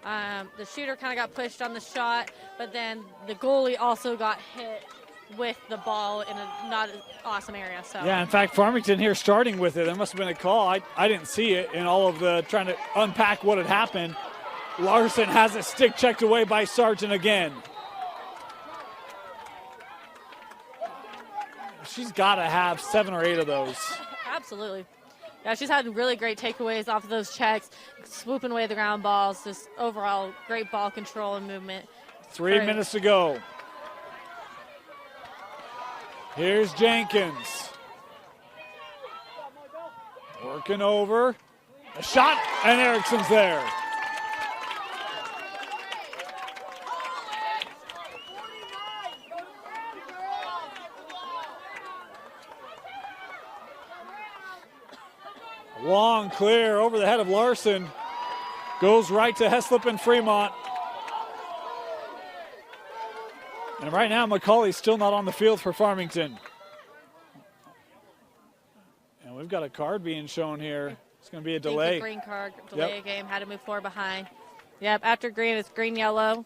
the shooter kind of got pushed on the shot, but then the goalie also got hit with the ball in a not awesome area. So yeah, in fact, Farmington here starting with it. There must have been a call. I didn't see it in all of the trying to unpack what had happened. Larson has a stick checked away by Sargent again. She's got to have 7 or 8 of those. Absolutely. Yeah, she's had really great takeaways off of those checks, swooping away the ground balls, just overall great ball control and movement. 3 minutes to go. Here's Jenkins. Working over. A shot, and Erickson's there. Long clear over the head of Larson. Goes right to Heslop and Fremont. And right now, McCauley's still not on the field for Farmington. And we've got a card being shown here. It's going to be a delay. Green card, delay a game, had to move 4 behind. Yep, after green, it's green, yellow.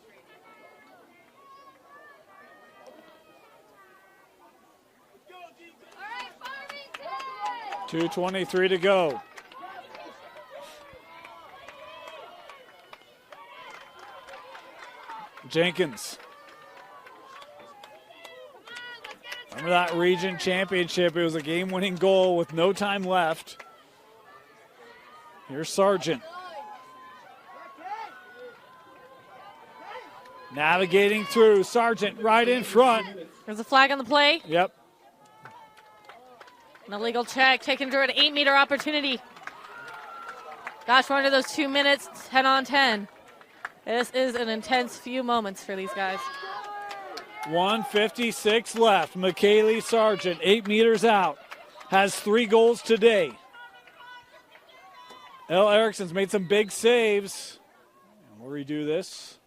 .2:23 to go. Jenkins. Remember that region championship? It was a game-winning goal with no time left. Here's Sargent. Navigating through. Sargent right in front. There's a flag on the play. Yep. An illegal check, taken through an 8-meter opportunity. Gosh, we're under those 2 minutes, 10 on 10. This is an intense few moments for these guys. 1:56 left. McKaylee Sargent, 8 meters out, has 3 goals today. Elle Erickson's made some big saves. And we'll redo this.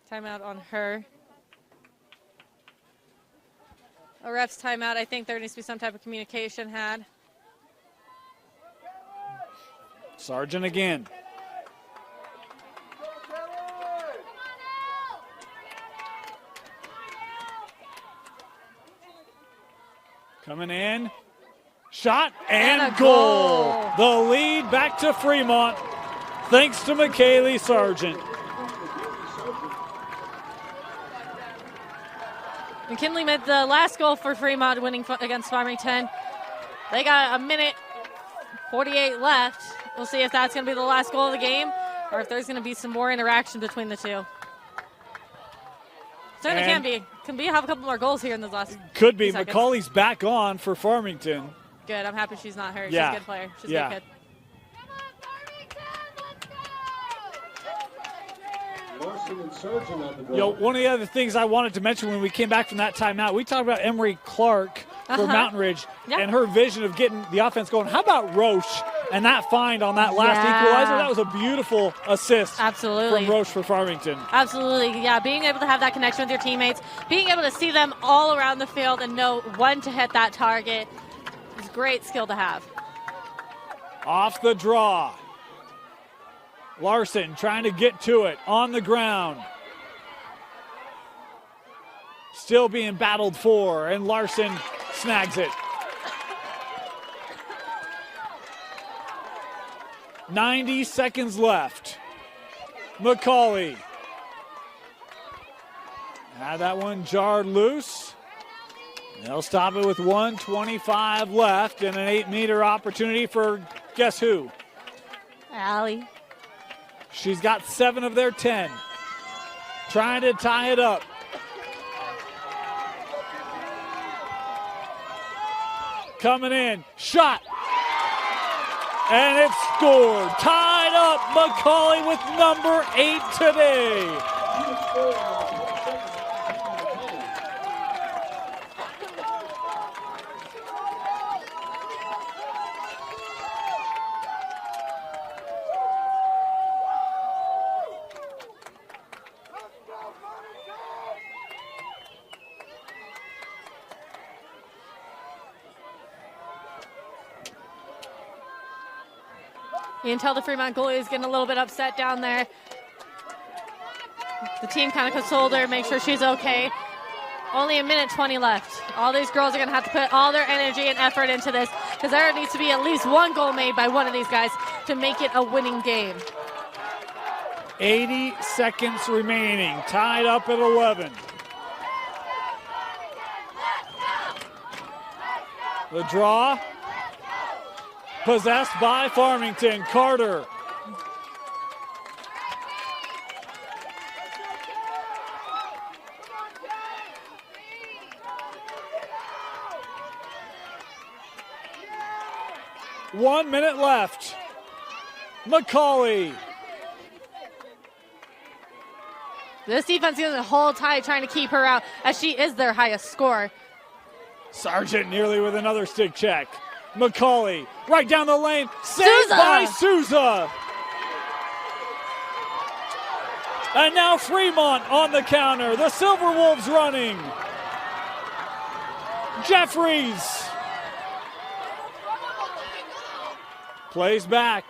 Timeout on her. A ref's timeout. I think there needs to be some type of communication had. Sargent again. Coming in. Shot and And a goal. goal. The lead back to Fremont thanks to McKaylee Sargent. McKinley made the last goal for Fremont, winning against Farmington. They got a minute 48 left. We'll see if that's going to be the last goal of the game or if there's going to be some more interaction between the two. Certainly can be. Can be have a couple more goals here in the last Could be. few seconds. McCauley's back on for Farmington. Good. I'm happy she's not hurt. Yeah. She's a good player. She's Yeah. a good kid. Larson and Sargent on the goal. Yo, one of the other things I wanted to mention when we came back from that timeout, we talked about Emery Clark for Mountain Ridge and her vision of getting the offense going. How about Roche and that find on that last equalizer? That was a beautiful assist Absolutely. from Roche for Farmington. Absolutely, yeah. Being able to have that connection with your teammates, being able to see them all around the field and know when to hit that target is a great skill to have. Off the draw. Larson trying to get to it on the ground. Still being battled for, and Larson snags it. 90 seconds left. McCauley. Had that one jarred loose. They'll stop it with 1:25 left and an 8-meter opportunity for guess who? Allie. She's got 7 of their 10. Trying to tie it up. Coming in, shot. And it's scored. Tied up, McCauley with number 8 today. You can tell the Fremont goalie is getting a little bit upset down there. The team kind of consoled her, make sure she's okay. Only a minute 20 left. All these girls are going to have to put all their energy and effort into this because there needs to be at least one goal made by one of these guys to make it a winning game. 80 seconds remaining, tied up at 11. The draw, possessed by Farmington. Carter. 1 minute left. McCauley. This defense is the whole time trying to keep her out as she is their highest scorer. Sargent nearly with another stick check. McCauley right down the lane. Saved Souza. by Souza. And now Fremont on the counter. The Silverwolves running. Jeffries. Plays back.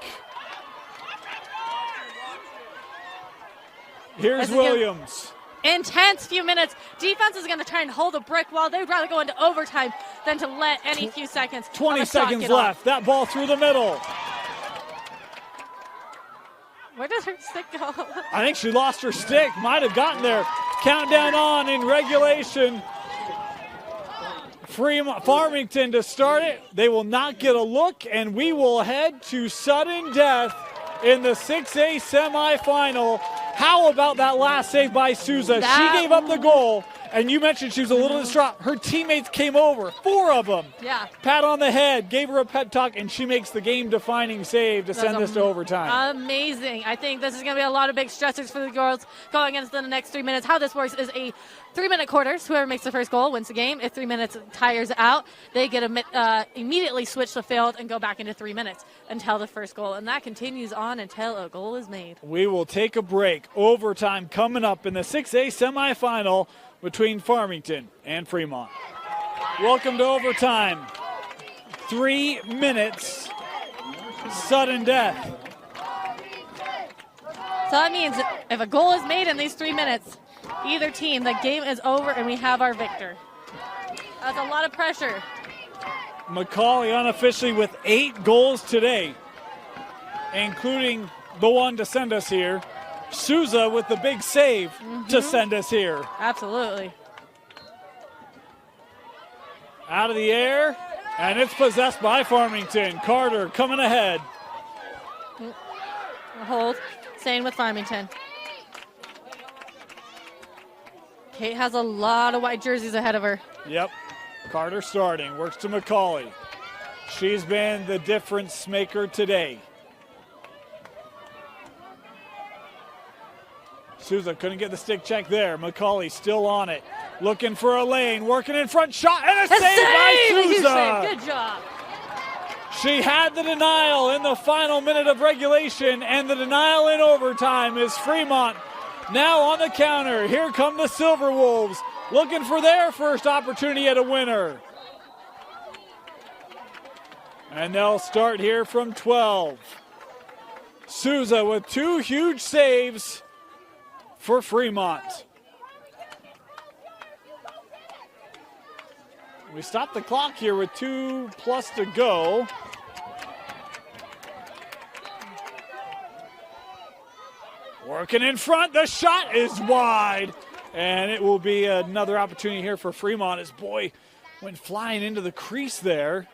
Here's Williams. Intense few minutes. Defense is going to try and hold a brick wall. They'd rather go into overtime than to let any few seconds. 20 seconds left. That ball through the middle. Where does her stick go? I think she lost her stick. Might have gotten there. Countdown on in regulation. Farmington to start it. They will not get a look, and we will head to sudden death in the 6A semifinal. How about that last save by Souza? She gave up the goal, and you mentioned she was a little distraught. Her teammates came over, 4 of them. Yeah. Pat on the head, gave her a pep talk, and she makes the game-defining save to send this to overtime. Amazing. I think this is going to be a lot of big stressors for the girls going into the next 3 minutes. How this works is a 3-minute quarters. Whoever makes the first goal wins the game. If 3 minutes tires out, they get immediately switch the field and go back into 3 minutes until the first goal. And that continues on until a goal is made. We will take a break. Overtime coming up in the 6A semifinal between Farmington and Fremont. Welcome to overtime. 3 minutes. Sudden death. So that means if a goal is made in these 3 minutes, either team, the game is over and we have our victor. That's a lot of pressure. McCauley unofficially with 8 goals today, including the one to send us here. Souza with the big save to send us here. Absolutely. Out of the air, and it's possessed by Farmington. Carter coming ahead. Hold. Staying with Farmington. Kate has a lot of white jerseys ahead of her. Yep. Carter starting. Works to McCauley. She's been the difference maker today. Souza couldn't get the stick check there. McCauley still on it. Looking for a lane. Working in front. Shot and a save by Souza. Good job. She had the denial in the final minute of regulation, and the denial in overtime is Fremont now on the counter. Here come the Silverwolves looking for their first opportunity at a winner. And they'll start here from 12. Souza with 2 huge saves for Fremont. We stop the clock here with 2+ to go. Working in front, the shot is wide. And it will be another opportunity here for Fremont as Boy went flying into the crease there.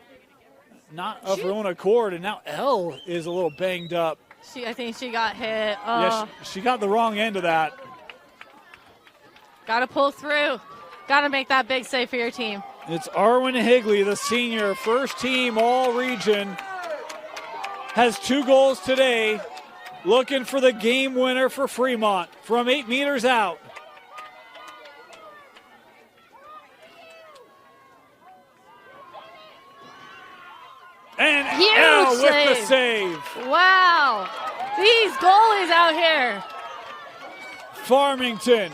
Not of her own accord, and now Elle is a little banged up. I think she got hit. Yeah, she got the wrong end of that. Got to pull through. Got to make that big save for your team. It's Arwen Higley, the senior, first team all-region. Has 2 goals today. Looking for the game winner for Fremont from 8 meters out. And Elle with the save. Wow. These goalies out here. Farmington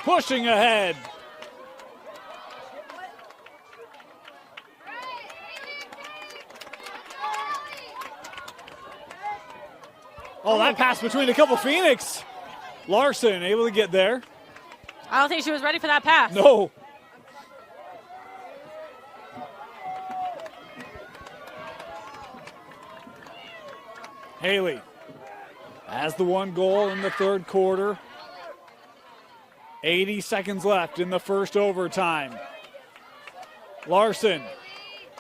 pushing ahead. Oh, that pass between a couple Phoenix. Larson able to get there. I don't think she was ready for that pass. No. Haley has the 1 goal in the 3rd quarter. 80 seconds left in the first overtime. Larson,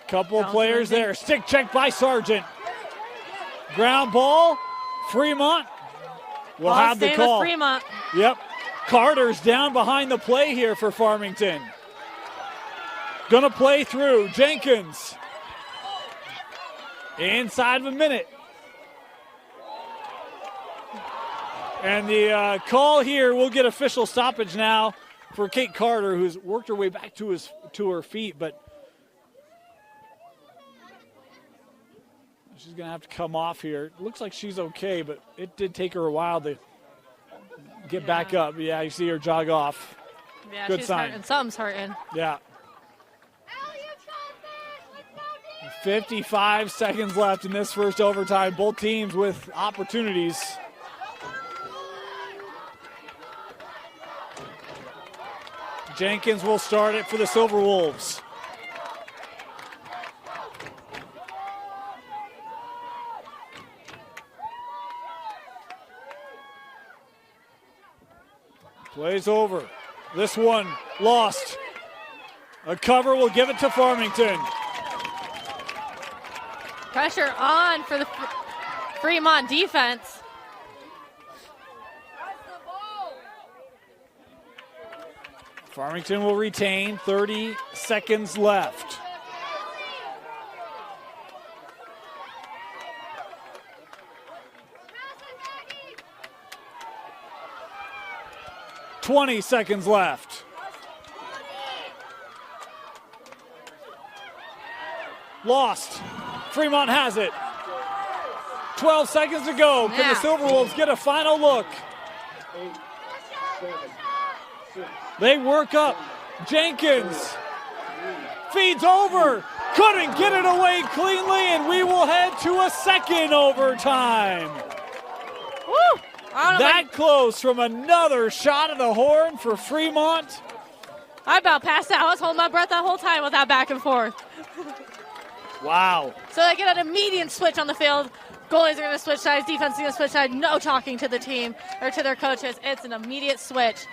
couple players there. Stick check by Sargent. Ground ball. Fremont will have the call. With Fremont. Yep. Carter's down behind the play here for Farmington. Gonna play through. Jenkins. Inside of a minute. And the call here will get official stoppage now for Kate Carter, who's worked her way back to her feet, but she's going to have to come off here. It looks like she's okay, but it did take her a while to get back up. Yeah, you see her jog off. Yeah, Good she's sign. hurting. Something's hurting. Yeah. 55 seconds left in this first overtime. Both teams with opportunities. Jenkins will start it for the Silverwolves. Plays over. This one lost. A cover will give it to Farmington. Pressure on for the Fremont defense. Farmington will retain. 30 seconds left. $20 seconds left. Lost. Fremont has it. 12 seconds to go. Can the Silverwolves get a final look? 8, 7, 6. They work up. Jenkins feeds over. Couldn't get it away cleanly, and we will head to a second overtime. Woo! That close from another shot at the horn for Fremont. I about passed out. I was holding my breath that whole time with that back and forth. Wow. So they get an immediate switch on the field. Goalies are going to switch sides. Defense is going to switch sides. No talking to the team or to their coaches. It's an immediate switch.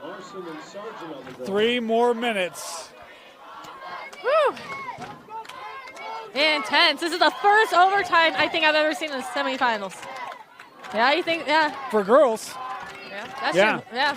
Larson and Sargent on the goal. 3 more minutes. Woo! Intense. This is the first overtime I think I've ever seen in the semifinals. Yeah, you think? Yeah. For girls. Yeah. That's Yeah. true. Yeah.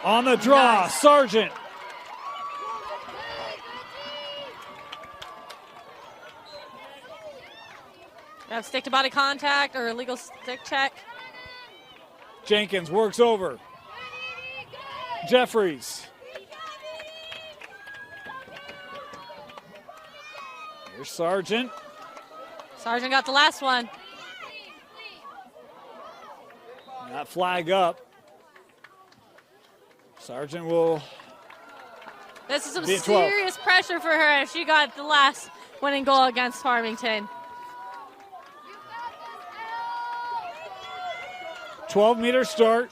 On the draw, Nice. Sargent. You have stick to body contact or illegal stick check. Jenkins works over. Jeffries. Here's Sargent. Sargent got the last one. That flag up. Sargent will. This is some Be at 12. serious pressure for her if she got the last winning goal against Farmington. 12-meter start.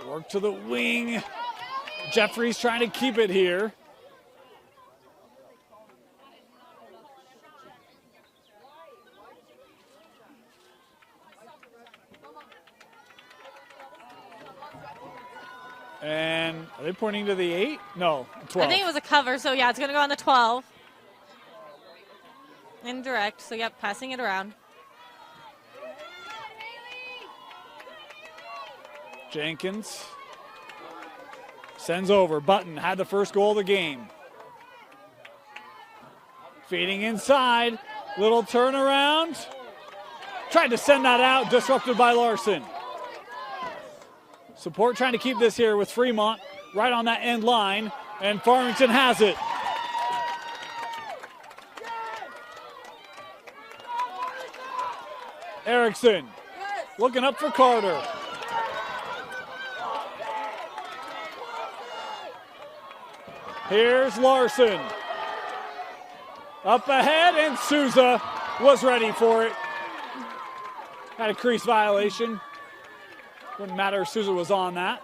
Work to the wing. Jeffries trying to keep it here. And are they pointing to the 8? No, 12. I think it was a cover, so yeah, it's going to go on the 12. Indirect, so yep, passing it around. Jenkins sends over. Button had the first goal of the game. Feeding inside. Little turnaround. Tried to send that out, disrupted by Larson. Support trying to keep this here with Fremont right on that end line, and Farmington has it. Erickson looking up for Carter. Here's Larson. Up ahead, and Souza was ready for it. Had a crease violation. Wouldn't matter if Souza was on that.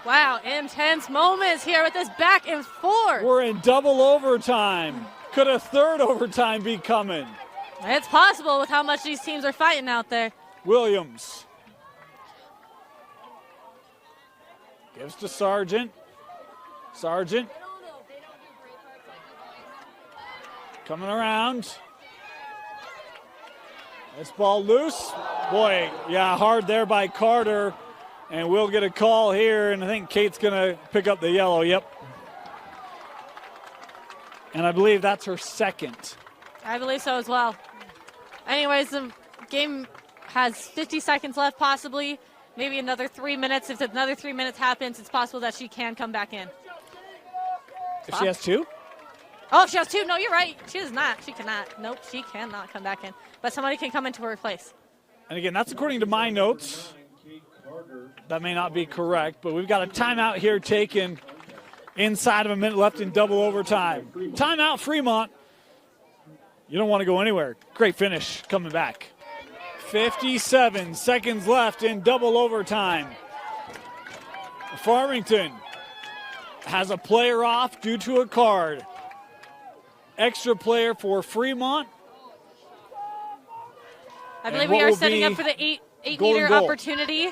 Wow, intense moments here with this back and forth. We're in double overtime. Could a third overtime be coming? It's possible with how much these teams are fighting out there. Williams gives to Sargent. Sargent coming around. This ball loose. Boy, yeah, hard there by Carter. And we'll get a call here, and I think Kate's going to pick up the yellow. Yep. And I believe that's her second. I believe so as well. Anyways, the game has 50 seconds left, possibly. Maybe another 3 minutes. If another 3 minutes happens, it's possible that she can come back in. If she has two? Oh, if she has two. No, you're right. She does not. She cannot. Nope, she cannot come back in. But somebody can come into her place. And again, that's according to my notes. That may not be correct, but we've got a timeout here taken inside of a minute left in double overtime. Timeout, Fremont. You don't want to go anywhere. Great finish coming back. 57 seconds left in double overtime. Farmington has a player off due to a card. Extra player for Fremont. I believe we are setting up for the eight-meter opportunity.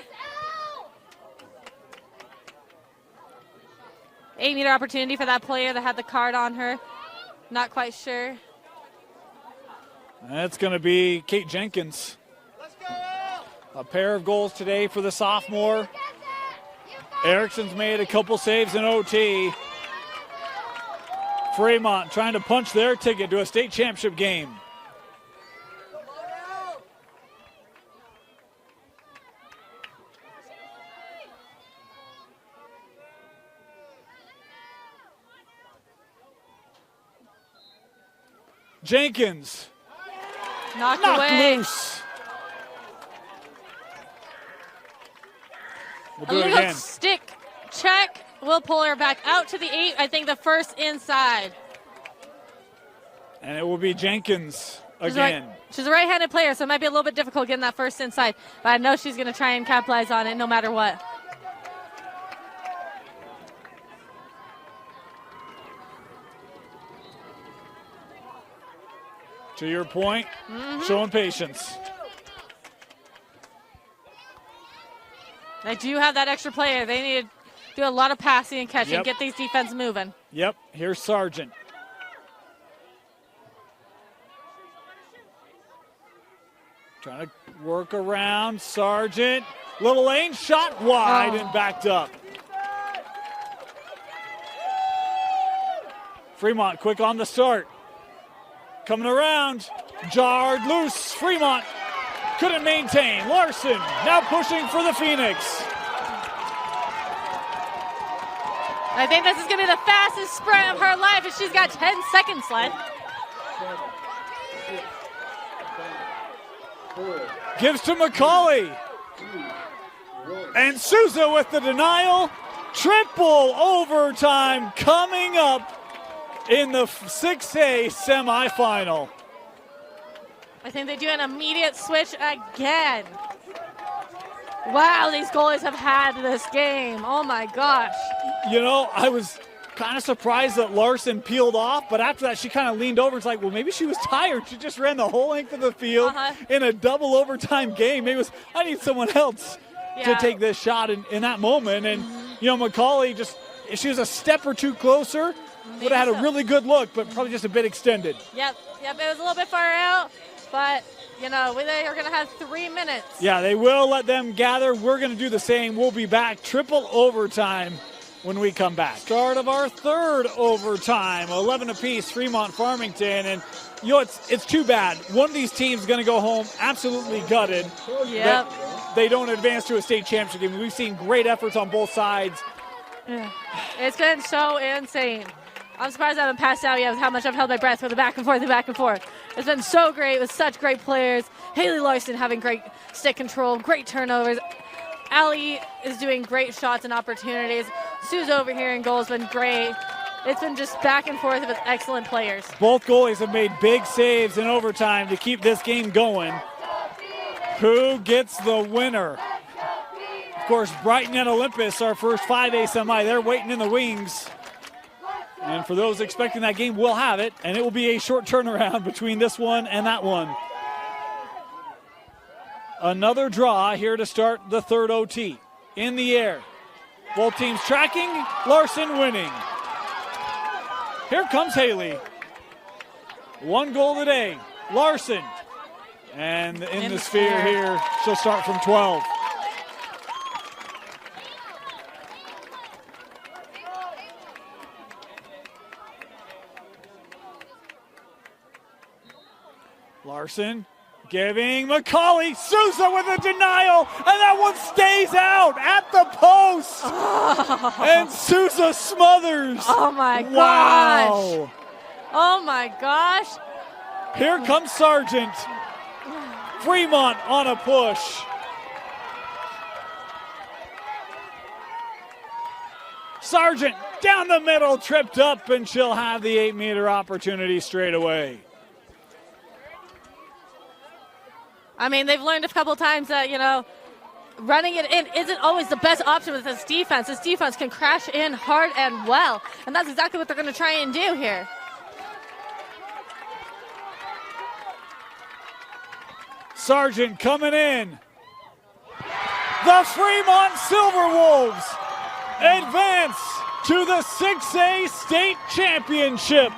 8-meter opportunity for that player that had the card on her. Not quite sure. That's going to be Kate Jenkins. A pair of goals today for the sophomore. Erickson's made a couple saves in OT. Fremont trying to punch their ticket to a state championship game. Jenkins. Knocked away. Loose. We'll do it Illegal again. stick check. We'll pull her back out to the 8. I think the first inside. And it will be Jenkins again. She's a right-handed player, so it might be a little bit difficult getting that first inside. But I know she's going to try and capitalize on it no matter what. To your point, showing patience. They do have that extra player. They need to do a lot of passing and catching, Yep. get these defense moving. Yep, here's Sargent. Trying to work around Sargent. Little lane shot wide and backed up. Fremont quick on the start. Coming around, jarred loose. Fremont couldn't maintain. Larson now pushing for the Phoenix. I think this is going to be the fastest sprint of her life, and she's got 10 seconds left. Gives to McCauley. And Souza with the denial. Triple overtime coming up in the 6A semifinal. I think they do an immediate switch again. Wow, these goalies have had this game. Oh my gosh. You know, I was kind of surprised that Larson peeled off, but after that she kind of leaned over. It's like, well, maybe she was tired. She just ran the whole length of the field in a double overtime game. Maybe it was, I need someone else to take this shot in that moment. And, you know, McCauley just, if she was a step or two closer, would have had a really good look, but probably just a bit extended. Yep, it was a little bit far out, but, you know, they are going to have 3 minutes. Yeah, they will let them gather. We're going to do the same. We'll be back. Triple overtime when we come back. Start of our third overtime, 11 apiece, Fremont, Farmington, and you know, it's too bad. One of these teams is going to go home absolutely gutted. Yep. They don't advance to a state championship game. We've seen great efforts on both sides. It's been so insane. I'm surprised I haven't passed out yet with how much I've held my breath with the back and forth and back and forth. It's been so great with such great players. Haley Larson having great stick control, great turnovers. Allie is doing great shots and opportunities. Sue's over here in goal has been great. It's been just back and forth with excellent players. Both goalies have made big saves in overtime to keep this game going. Who gets the winner? Of course, Brighton and Olympus, our first 5A semi, they're waiting in the wings. And for those expecting that game, we'll have it, and it will be a short turnaround between this one and that one. Another draw here to start the third OT. In the air. Both teams tracking, Larson winning. Here comes Haley. 1 goal today, Larson. And in the sphere here, she'll start from 12. Larson giving McCauley. Souza with a denial, and that one stays out at the post. Oh. And Souza smothers. Oh my gosh. Wow. Oh my gosh. Here comes Sargent. Fremont on a push. Sargent down the middle, tripped up, and she'll have the 8-meter opportunity straight away. I mean, they've learned a couple times that, you know, running it in isn't always the best option with this defense. This defense can crash in hard and well, and that's exactly what they're going to try and do here. Sargent coming in. The Fremont Silverwolves advance to the 6A state championship.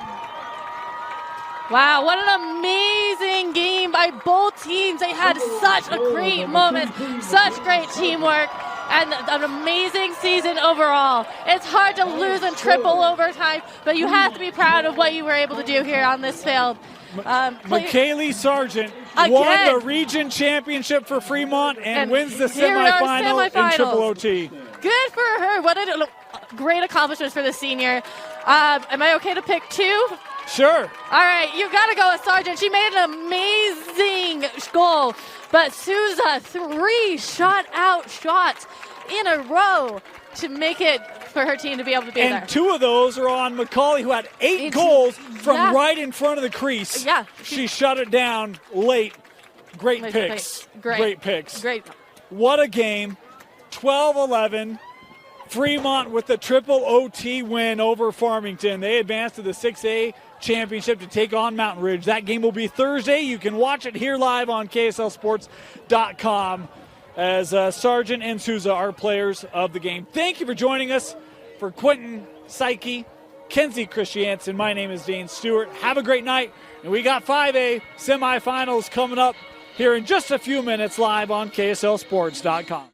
Wow, what an amazing game by both teams. They had such a great moment, such great teamwork, and an amazing season overall. It's hard to lose in triple overtime, but you have to be proud of what you were able to do here on this field. McKaylee Sargent won the region championship for Fremont and wins the semifinal in triple OT. Good for her. What a great accomplishment for the senior. Am I okay to pick 2? Sure. All right, you got to go with Sargent. She made an amazing goal, but Souza 3 shutout shots in a row to make it for her team to be able to be there. And 2 of those are on McCauley, who had 8 goals from right in front of the crease. Yeah. She shut it down late. Great picks. Great picks. Great. What a game. 12-11. Fremont with the triple OT win over Farmington. They advance to the 6A championship to take on Mountain Ridge. That game will be Thursday. You can watch it here live on KSLSports.com as Sargent and Souza are players of the game. Thank you for joining us. For Quentin Psyche, Kenzie Christiansen, my name is Dane Stewart. Have a great night. And we got 5A semifinals coming up here in just a few minutes live on KSLSports.com.